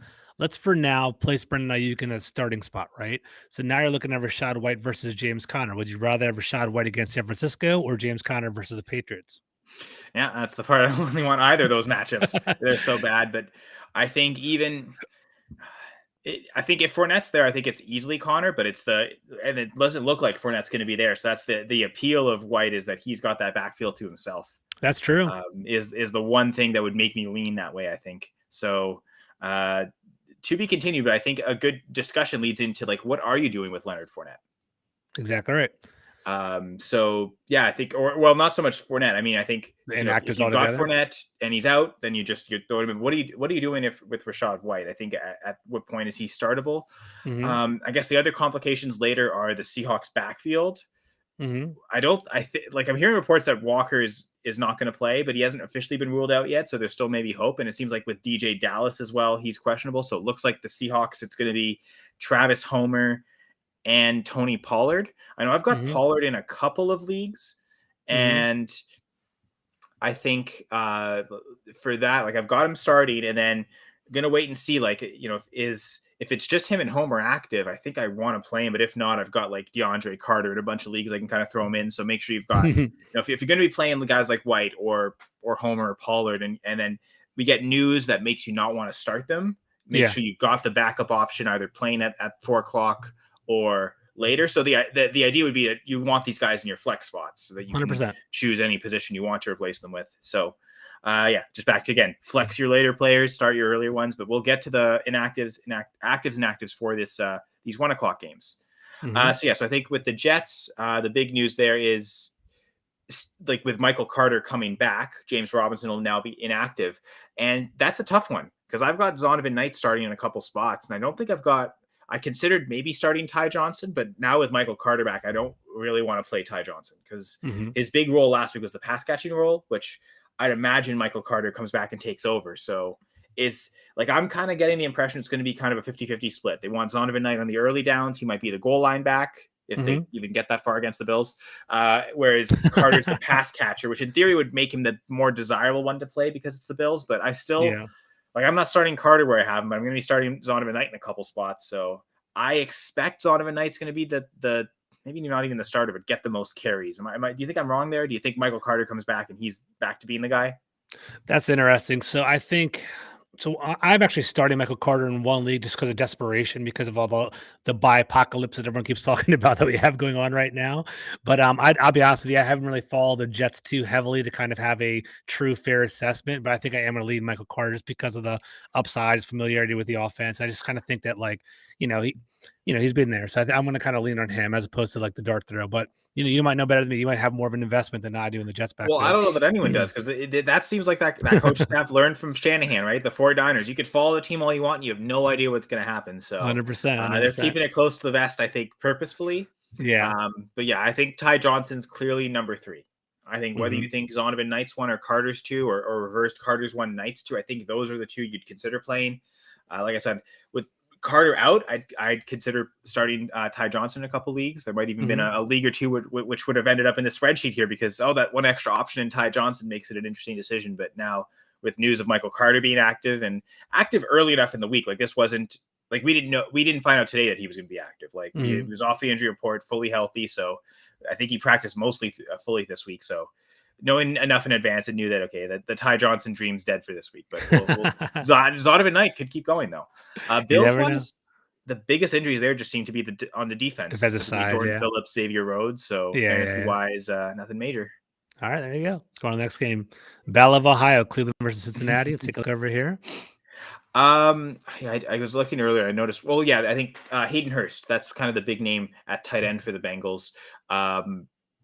for now place Brandon Ayuk in a starting spot, right? So now you're looking at Rashad White versus James Conner. Would you rather have Rashad White against San Francisco or James Conner versus the Patriots? Yeah, that's the part. I don't really want either of those matchups. They're so bad, but I think I think if Fournette's there, I think it's easily Connor, but and it doesn't look like Fournette's going to be there. So that's the appeal of White, is that he's got that backfield to himself. That's true. Is the one thing that would make me lean that way, I think. So to be continued, but I think a good discussion leads into what are you doing with Leonard Fournette? Exactly right. So yeah, I think, not so much Fournette. I mean, I think if you've got Fournette and he's out, then you throw him in. What are you doing with Rashad White? I think at what point is he startable? Mm-hmm. I guess the other complications later are the Seahawks backfield. Mm-hmm. I'm hearing reports that Walker is is not going to play, but he hasn't officially been ruled out yet. So there's still maybe hope. And it seems like with DJ Dallas as well, he's questionable. So it looks like the Seahawks, it's going to be Travis Homer and Tony Pollard. I know I've got Pollard in a couple of leagues, and I think for that, like I've got him starting, and then I'm gonna wait and see, like, you know, if it's just him and Homer active, I think I want to play him. But if not, I've got like DeAndre Carter in a bunch of leagues. I can kind of throw him in. So make sure you've got, you know, if you're going to be playing the guys like White or Homer or Pollard, and then we get news that makes you not want to start them, make sure you've got the backup option either playing at 4:00 or later. So the idea would be that you want these guys in your flex spots so that you 100%. Can choose any position you want to replace them with. So just back to, again, flex your later players, start your earlier ones, but we'll get to the actives and inactives for this these 1:00 games. So I think with the Jets, the big news there is, like, with Michael Carter coming back, James Robinson will now be inactive, and that's a tough one because I've got Zonovan Knight starting in a couple spots, and I don't think I considered maybe starting Ty Johnson, but now with Michael Carter back, I don't really want to play Ty Johnson because his big role last week was the pass catching role, which I'd imagine Michael Carter comes back and takes over. So it's like, I'm kind of getting the impression it's going to be kind of a 50-50 split. They want Zonovan Knight on the early downs. He might be the goal line back if they even get that far against the Bills. Whereas Carter's the pass catcher, which in theory would make him the more desirable one to play because it's the Bills. But I still, like, I'm not starting Carter where I have him, but I'm going to be starting Zonovan Knight in a couple spots. So I expect Zonovan Knight's going to be the maybe not even the starter, but get the most carries. Do you think I'm wrong there? Do you think Michael Carter comes back and he's back to being the guy? That's interesting. So I'm actually starting Michael Carter in one league just because of desperation, because of all the bi-apocalypse that everyone keeps talking about that we have going on right now. But I'll be honest with you, I haven't really followed the Jets too heavily to kind of have a true fair assessment. But I think I am going to lead Michael Carter just because of the upside, his familiarity with the offense. I just kind of think that, like, he's been there, so I'm going to kind of lean on him as opposed to like the dart throw. But you might know better than me. You might have more of an investment than I do in the Jets backfield. Well, I don't know that anyone does, because that seems like that coach staff learned from Shanahan, right? The 49ers. You could follow the team all you want, and you have no idea what's going to happen. So 100%. They're keeping it close to the vest, I think, purposefully. Yeah. But yeah, I think Ty Johnson's clearly number 3. I think whether you think Zonovan Knight's 1 or Carter's 2, or reversed Carter's 1, Knight's 2, I think those are the 2 you'd consider playing. Like I said, with Carter out, I'd consider starting Ty Johnson in a couple leagues. There might even been a league or two which would have ended up in the spreadsheet here because that one extra option in Ty Johnson makes it an interesting decision. But now with news of Michael Carter being active early enough in the week, like, this wasn't like we didn't find out today that he was going to be active. Like, he was off the injury report, fully healthy. So I think he practiced mostly fully this week. So knowing enough in advance, and knew that, okay, that the Ty Johnson dream's dead for this week. But Zonovan Knight could keep going, though. Bills ones, the biggest injuries there just seem to be on the defense. Side, Jordan Phillips, Xavier Rhodes. So fantasy-wise, nothing major. All right, there you go. Let's go on to the next game. Battle of Ohio, Cleveland versus Cincinnati. Let's take a look over here. I was looking earlier. I noticed. Well, yeah, I think Hayden Hurst. That's kind of the big name at tight end for the Bengals.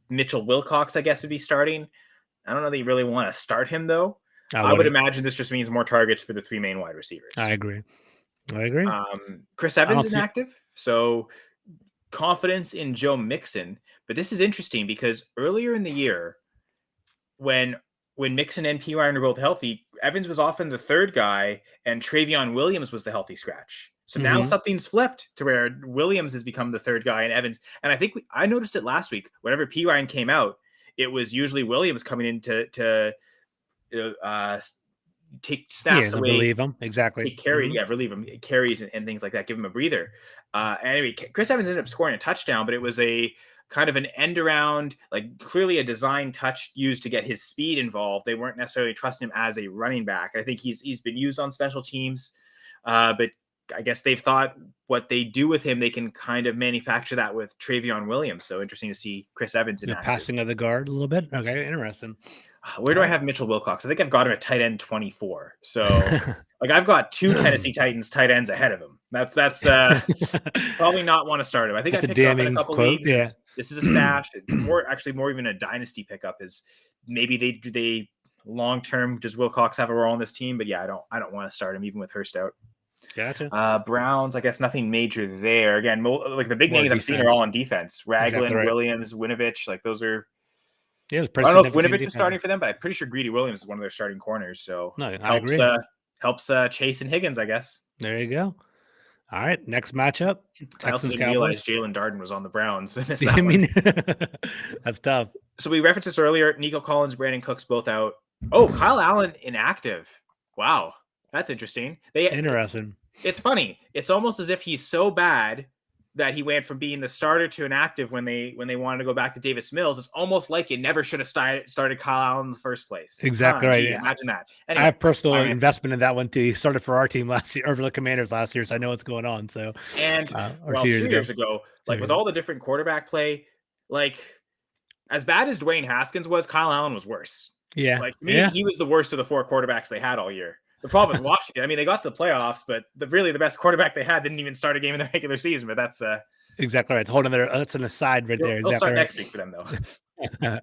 Mitchell Wilcox, I guess, would be starting. I don't know that you really want to start him, though. I would imagine this just means more targets for the 3 main wide receivers. I agree. Chris Evans is inactive, so confidence in Joe Mixon. But this is interesting because earlier in the year, when Mixon and P. Ryan were both healthy, Evans was often the third guy, and Travion Williams was the healthy scratch. So now something's flipped to where Williams has become the third guy and Evans. And I think I noticed it last week. Whenever P. Ryan came out, it was usually Williams coming in to take snaps away, relieve him, exactly. Take carry, relieve him, carries and things like that, give him a breather. Anyway, Chris Evans ended up scoring a touchdown, but it was a kind of an end around, like clearly a design touch used to get his speed involved. They weren't necessarily trusting him as a running back. I think he's been used on special teams, but I guess they've thought what they do with him, they can kind of manufacture that with Travion Williams. So interesting to see Chris Evans in that. Passing of the guard a little bit. Okay, interesting. Where do I have Mitchell Wilcox? I think I've got him at tight end 24. So like I've got 2 Tennessee Titans tight ends ahead of him. That's probably not want to start him. I think I picked up in a couple leagues. Yeah. This is a stash. More even a dynasty pickup is maybe they long term. Does Wilcox have a role on this team? But yeah, I don't want to start him even with Hurst out. Gotcha. Browns, I guess nothing major there. Again, like the big names I've seen are all on defense. Ragland, Williams, Winovich, like those are Yeah, it was I pretty don't know if significant Winovich is starting for them, but I'm pretty sure Greedy Williams is one of their starting corners. So No, I agree. Helps Chase and Higgins, I guess. There you go. All right, next matchup: I also Texans didn't realize Cowboys. Jalen Darden was on the Browns. I missed I that one. mean, that's tough. So we referenced this earlier. Nico Collins, Brandon Cooks both out. Oh, Kyle Allen inactive. Wow, that's interesting. Interesting. It's funny. It's almost as if he's so bad that he went from being the starter to inactive when they wanted to go back to Davis Mills. It's almost like you never should have started Kyle Allen in the first place. Exactly right. Gee, imagine that. Anyway, I have personal investment in that one too. He started for our team last year, or for the Commanders last year, so I know what's going on. So, and 2 years ago, like with all the different quarterback play, like as bad as Dwayne Haskins was, Kyle Allen was worse. Yeah, like to me, he was the worst of the 4 quarterbacks they had all year. The problem with Washington, I mean, they got to the playoffs, but really the best quarterback they had didn't even start a game in the regular season. But that's exactly right. It's holding their that's an aside right there. They'll start next week for them though.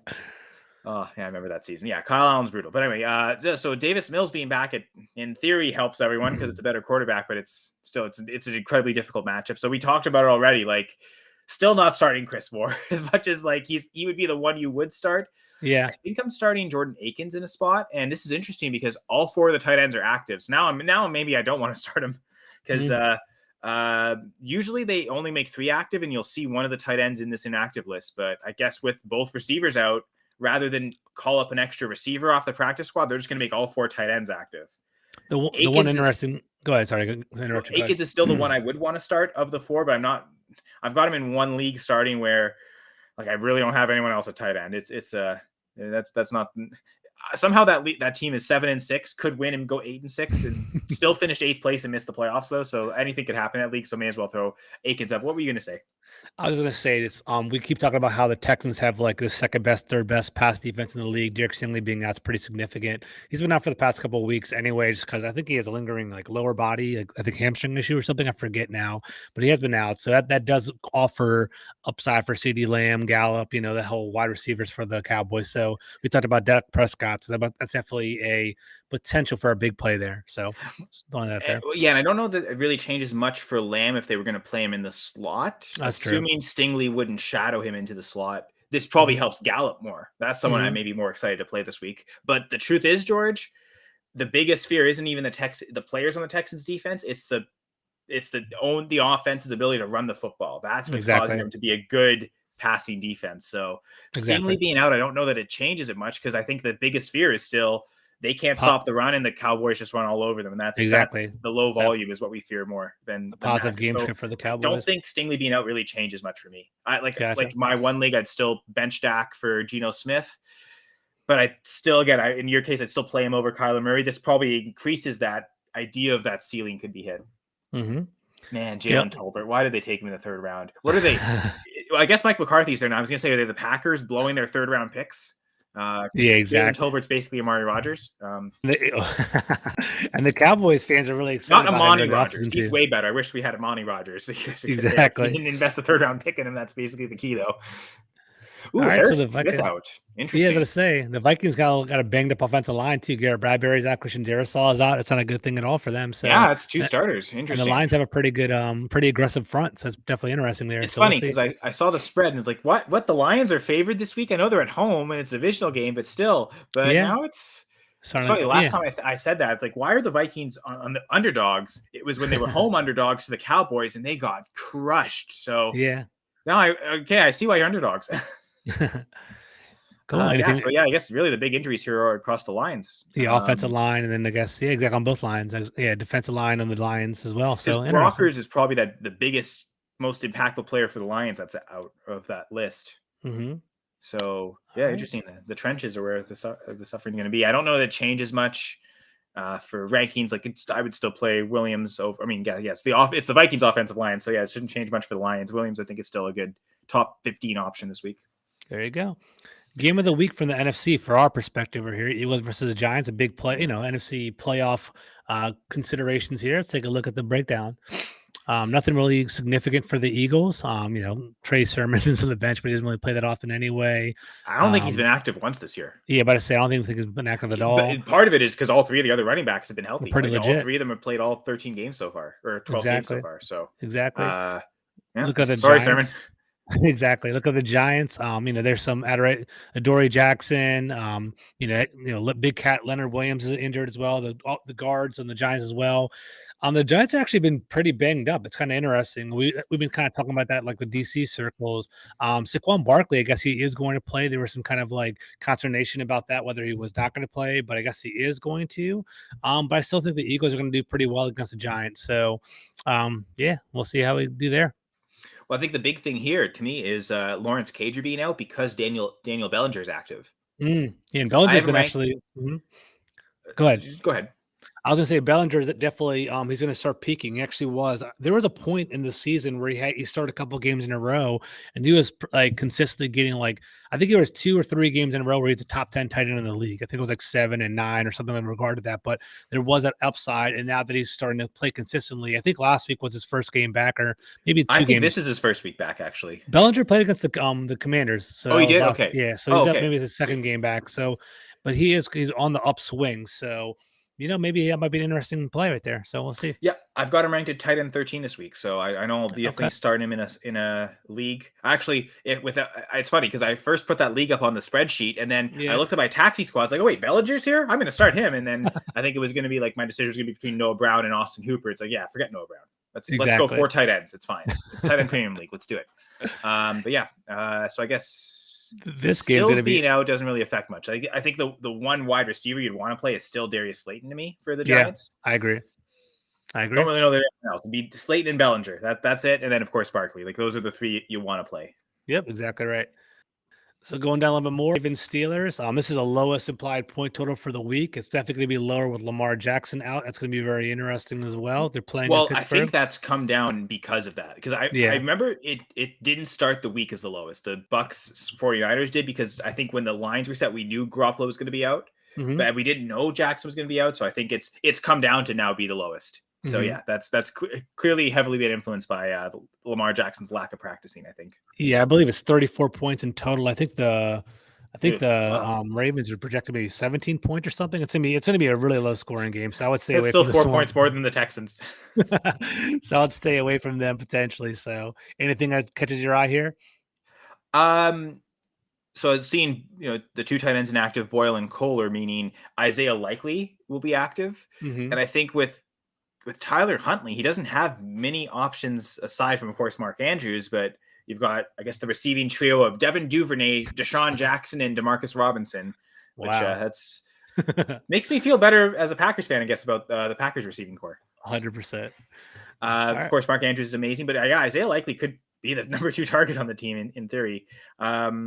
Oh yeah, I remember that season. Yeah, Kyle Allen's brutal. But anyway, so Davis Mills being back in theory helps everyone because it's a better quarterback, but it's an incredibly difficult matchup. So we talked about it already. Like, still not starting Chris Moore as much as like he would be the one you would start. Yeah, I think I'm starting Jordan Akins in a spot, and this is interesting because all 4 of the tight ends are active. So now maybe I don't want to start him because usually they only make 3 active, and you'll see one of the tight ends in this inactive list. But I guess with both receivers out, rather than call up an extra receiver off the practice squad, they're just going to make all 4 tight ends active. The one interesting. Go ahead. Sorry, Akins is still the one I would want to start of the 4, but I'm not. I've got him in one league starting where, like, I really don't have anyone else at tight end. That's not. Somehow that team is 7-6, could win and go 8-6, and still finish 8th place and miss the playoffs though. So anything could happen in that league. So may as well throw Akins up. What were you going to say? I was going to say this. We keep talking about how the Texans have like the second best, third best pass defense in the league. Derek Stingley being out's pretty significant. He's been out for the past couple of weeks anyway, just because I think he has a lingering like lower body, like, I think hamstring issue or something. I forget now, but he has been out. So that does offer upside for CeeDee Lamb, Gallup, the whole wide receivers for the Cowboys. So we talked about Dak Prescott. So that's definitely a potential for a big play there. So throwing that there. Yeah, and I don't know that it really changes much for Lamb if they were going to play him in the slot. That's assuming Stingley wouldn't shadow him into the slot. This probably helps Gallup more. That's someone I may be more excited to play this week. But the truth is, George, the biggest fear isn't even the players on the Texans defense. It's the offense's ability to run the football. That's what's causing them to be a good passing defense. So Stingley being out, I don't know that it changes it much because I think the biggest fear is still they can't stop the run and the Cowboys just run all over them. And that's the low volume is what we fear more than the positive game script for the Cowboys. I don't think Stingley being out really changes much for me. Like my one league, I'd still bench Dak for Geno Smith, but I still, again, in your case, I'd still play him over Kyler Murray. This probably increases that idea of that ceiling could be hit. Mm-hmm. Man, Jalen Tolbert, why did they take him in the 3rd round? What are they? I guess Mike McCarthy's there now. I was going to say, are they the Packers blowing their 3rd round picks? Yeah, exactly. Tolbert's basically Amari Rodgers. And the Cowboys fans are really excited. Not Amani Rodgers. He's way better. I wish we had Amani Rodgers. Exactly. He didn't invest a 3rd round pick in him. That's basically the key, though. Ooh, all right, so the Smith out. Interesting. Yeah, I was going to say, the Vikings got a banged up offensive line, too. Garrett Bradbury's out. Christian Darrisaw is out. It's not a good thing at all for them. So yeah, it's 2 starters. Interesting. And the Lions have a pretty good, pretty aggressive front. So it's definitely interesting there. It's funny because I saw the spread and it's like, what? The Lions are favored this week? I know they're at home and it's a divisional game, but still. But now it's funny. Last time I said that, it's like, why are the Vikings on the underdogs? It was when they were home underdogs to the Cowboys and they got crushed. So yeah. Now I see why you're underdogs. Cool. I guess really the big injuries here are across the lines. The offensive line, and then I guess exactly on both lines. Yeah, defensive line on the Lions as well. So Brockers is probably the biggest, most impactful player for the Lions that's out of that list. Mm-hmm. So interesting. The trenches are where the suffering is going to be. I don't know that it changes much for rankings. Like I would still play Williams over. I mean, it's the Vikings offensive line, so it shouldn't change much for the Lions. Williams, I think, is still a good top 15 option this week. There you go. Game of the week from the NFC for our perspective over here. Eagles versus the Giants, a big play, NFC playoff considerations here. Let's take a look at the breakdown. Nothing really significant for the Eagles. Trey Sermon is on the bench, but he doesn't really play that often anyway. I don't think he's been active once this year. Yeah, but I don't think he's been active at all. But part of it is because all 3 of the other running backs have been healthy. Pretty legit. All 3 of them have played all 13 games so far, or 12 games so far. So exactly. Look at the Sorry, Giants. Sermon. Exactly. Look at the Giants. There's some Adoree Jackson. Big cat Leonard Williams is injured as well. The guards on the Giants as well. The Giants have actually been pretty banged up. It's kind of interesting. We've been kind of talking about that, like the DC circles. Saquon Barkley, I guess he is going to play. There was some kind of like consternation about that, whether he was not going to play, but I guess he is going to. But I still think the Eagles are going to do pretty well against the Giants. So, yeah, we'll see how we do there. Well, I think the big thing here to me is Lawrence Cager being out because Daniel Bellinger is active. Yeah, and I Bellinger's haven't been ranked. actually. Go ahead. Just go ahead. I was gonna say Bellinger's definitely he's gonna start peaking. He actually was. There was a point in the season where he started a couple of games in a row and he was like consistently getting like I think it was 2 or 3 games in a row where he's a top 10 tight end in the league. I think it was like 7 and 9 or something in regard to that. But there was that upside, and now that he's starting to play consistently, I think last week was his first game back, or maybe 2 I think games. this is his first week back, actually. Bellinger played against the Commanders. So Oh, he did? Okay. Yeah, so he's maybe his second game back. So, but he's on the upswing. So maybe that might be an interesting play right there. So we'll see. Yeah, I've got him ranked at tight end 13 this week, so I know I'll definitely start him in a league. Actually, it's funny because I first put that league up on the spreadsheet, and then I looked at my taxi squad. I was like, oh wait, Bellinger's here. I'm going to start him, and then I think it was going to be like my decision was going to be between Noah Brown and Austin Hooper. It's like, yeah, forget Noah Brown. Let's go 4 tight ends. It's fine. It's tight end premium league. Let's do it. But yeah, so I guess. This game's Sills being out doesn't really affect much. I think the one wide receiver you'd want to play is still Darius Slayton to me for the Giants. I agree. Don't really know anything else. It'd be Slayton and Bellinger. That's it. And then of course Barkley. Like those are the 3 you want to play. Yep, exactly right. So going down a little bit more, Ravens Steelers. This is the lowest implied point total for the week. It's definitely going to be lower with Lamar Jackson out. That's going to be very interesting as well. They're playing in Pittsburgh. I think that's come down because of that. Because I remember it didn't start the week as the lowest. The Bucks 49ers did, because I think when the lines were set, we knew Garoppolo was going to be out, but we didn't know Jackson was going to be out. So I think it's come down to now be the lowest. So yeah, that's clearly heavily been influenced by Lamar Jackson's lack of practicing, I think. Yeah, I believe it's 34 points in total. I think the Ravens are projected maybe 17 points or something. It's gonna be a really low scoring game. So I would stay away. Still 4 points more than the Texans. So I'd stay away from them potentially. So anything that catches your eye here? So seeing the 2 tight ends inactive, Boyle and Kohler, meaning Isaiah likely will be active, and I think with Tyler Huntley, he doesn't have many options aside from, of course, Mark Andrews, but you've got, I guess, the receiving trio of Devin Duvernay, Deshaun Jackson, and Demarcus Robinson, which that's makes me feel better as a Packers fan, I guess, about the Packers receiving core. 100%. Of course, Mark Andrews is amazing, but yeah, Isaiah likely could be the number 2 target on the team in theory. I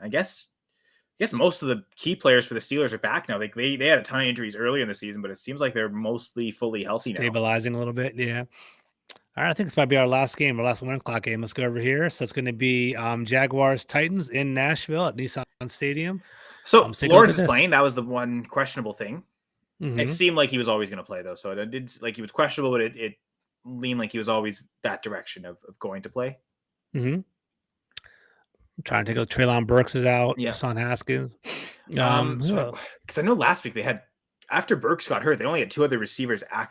guess most of the key players for the Steelers are back now. Like they had a ton of injuries earlier in the season, but it seems like they're mostly fully healthy now. Stabilizing a little bit, yeah. All right, I think this might be our last game, our last 1 o'clock game. Let's go over here. So it's going to be Jaguars Titans in Nashville at Nissan Stadium. So Lawrence is playing. That was the one questionable thing. It seemed like he was always going to play though, so it did like he was questionable, but it leaned like he was always that direction of going to play. Trying to go. Treylon Burks is out. Yeah. Son Haskins. Because I know last week they had, after Burks got hurt, they only had 2 other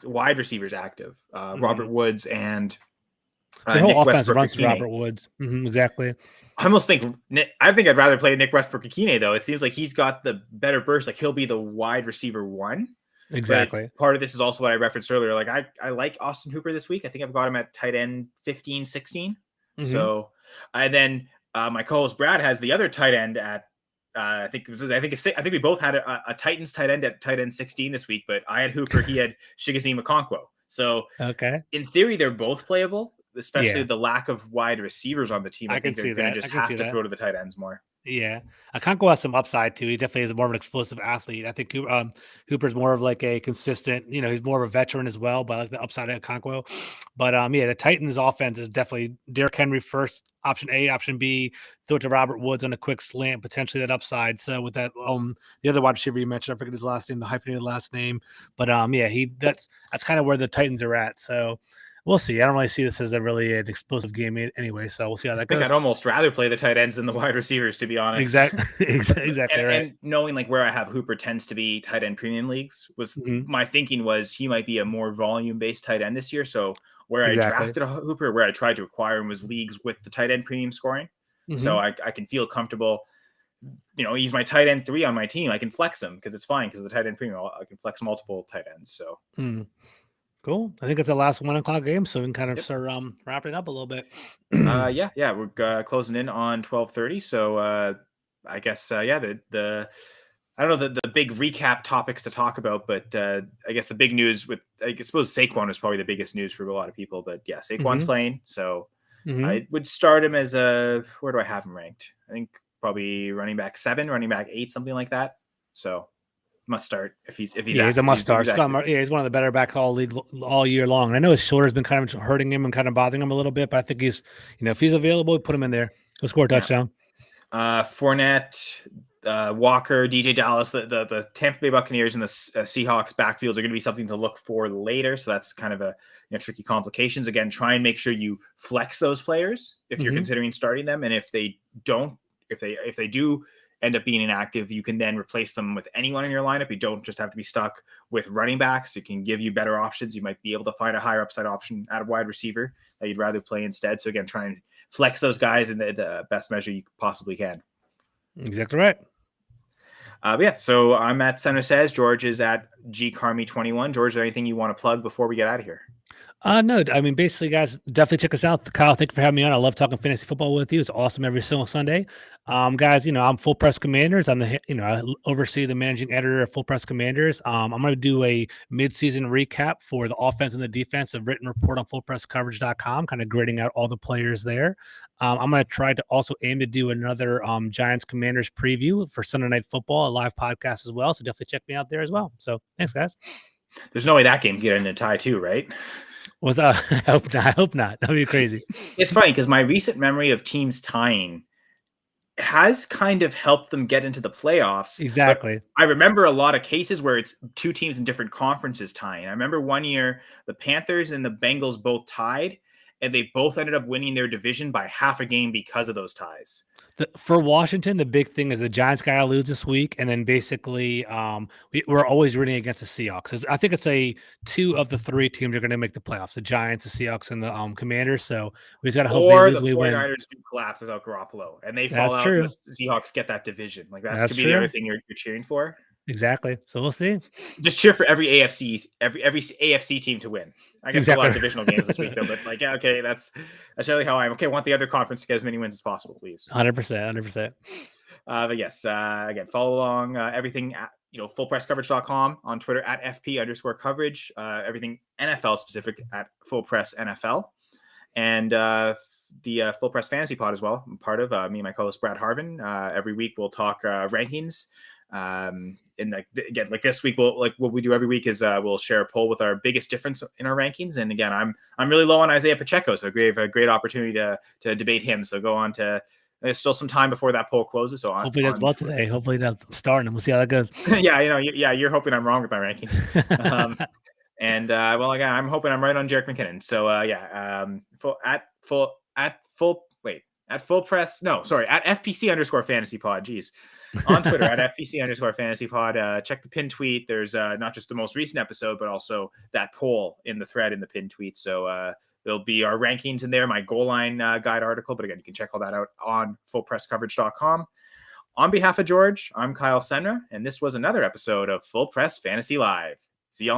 wide receivers active. Robert Woods and the whole offense runs to Robert Woods. Exactly. I think I'd rather play Nick Westbrook-Ikine though. It seems like he's got the better burst. Like he'll be the wide receiver 1. Exactly. But part of this is also what I referenced earlier. Like I like Austin Hooper this week. I think I've got him at tight end 15, 16. So, and then my co-host Brad has the other tight end at I think we both had a Titans tight end at tight end 16 this week, but I had Hooper, he had Chigoziem Okonkwo. So in theory, they're both playable, especially the lack of wide receivers on the team. I think they're going to just have to throw to the tight ends more. Yeah, Okonkwo has some upside too. He definitely is more of an explosive athlete. I think Hooper's more of like a consistent. He's more of a veteran as well, but I like the upside of Okonkwo. But the Titans' offense is definitely Derrick Henry first, option A, option B, throw it to Robert Woods on a quick slant, potentially that upside. So with that, the other wide receiver you mentioned, I forget his last name, the hyphenated last name, but that's kind of where the Titans are at. So We'll see. I don't really see this as an explosive game anyway, so we'll see how that I think goes. I'd almost rather play the tight ends than the wide receivers, to be honest. Exactly right. And knowing like where I have Hooper tends to be tight end premium leagues was my thinking was he might be a more volume based tight end this year. So where I drafted a Hooper, where I tried to acquire him was leagues with the tight end premium scoring. So I can feel comfortable. He's my tight end 3 on my team. I can flex him because it's fine because the tight end premium, I can flex multiple tight ends. So cool. I think it's the last 1 o'clock game, so we can kind of start wrapping it up a little bit. Yeah, we're closing in on 12:30. So I guess the I don't know the big recap topics to talk about, but I guess the big news I suppose Saquon is probably the biggest news for a lot of people. But yeah, Saquon's playing, so I would start him as where do I have him ranked? I think probably running back 7, running back 8, something like that. So must start if he's he's a must start. He's one of the better backs all year long. And I know his shoulder's been kind of hurting him and kind of bothering him a little bit, but I think he's if he's available, put him in there. He'll score a touchdown. Fournette, Walker, DJ Dallas, the Tampa Bay Buccaneers and the Seahawks backfields are going to be something to look for later. So that's kind of a tricky complications. Again, try and make sure you flex those players if you're considering starting them, and if they do end up being inactive, you can then replace them with anyone in your lineup. You don't just have to be stuck with running backs. It can give you better options. You might be able to find a higher upside option at a wide receiver that you'd rather play instead. So again, try and flex those guys in the best measure you possibly can. Exactly right. So I'm at Senra Says. George is at G Carmi 21. George, is there anything you want to plug before we get out of here? No, I mean, basically, guys, definitely check us out. Kyle, thank you for having me on. I love talking fantasy football with you. It's awesome every single Sunday. Guys, I'm Full Press Commanders. I'm I oversee the managing editor of Full Press Commanders. I'm going to do a mid-season recap for the offense and the defense, a written report on fullpresscoverage.com, kind of grading out all the players there. I'm going to try to also aim to do another Giants Commanders preview for Sunday Night Football, a live podcast as well. So definitely check me out there as well. So thanks, guys. There's no way that game can get in a tie too, right? I hope not. That'd be crazy. It's funny because my recent memory of teams tying has kind of helped them get into the playoffs. Exactly. I remember a lot of cases where it's 2 teams in different conferences tying. I remember one year the Panthers and the Bengals both tied, and they both ended up winning their division by half a game because of those ties. For Washington, the big thing is the Giants got to lose this week, and then basically we're always rooting against the Seahawks. I think it's 2 of the 3 teams are going to make the playoffs: the Giants, the Seahawks, and the Commanders. So we just got to hope they lose. Or the 49ers do collapse without Garoppolo, and they fall out. True. And the Seahawks get that division. Like that could be the other thing you're cheering for. Exactly. So we'll see. Just cheer for every AFC team to win. I guess a lot of divisional games this week though, but okay, that's really how I'm. Okay, I want the other conference to get as many wins as possible, please. 100%. But yes, again, follow along everything at fullpresscoverage.com, on Twitter at FP_coverage, everything NFL specific at Full Press NFL, and the Full Press Fantasy Pod as well. I'm part of me and my co-host Brad Harvin. Every week we'll talk rankings. And again, like this week, what we do every week is we'll share a poll with our biggest difference in our rankings. And again, I'm really low on Isaiah Pacheco, so we have a great opportunity to debate him. So go on to. There's still some time before that poll closes. So hopefully he does well today. Hopefully that's starting, and we'll see how that goes. You're hoping I'm wrong with my rankings. And again, I'm hoping I'm right on Jerick McKinnon. So at FPC_fantasy pod. Geez. On Twitter at FPC_fantasy pod. Check the pin tweet. There's not just the most recent episode, but also that poll in the thread in the pin tweet. So there'll be our rankings in there, my goal line guide article. But again, you can check all that out on fullpresscoverage.com. On behalf of George, I'm Kyle Senra, and this was another episode of Full Press Fantasy Live.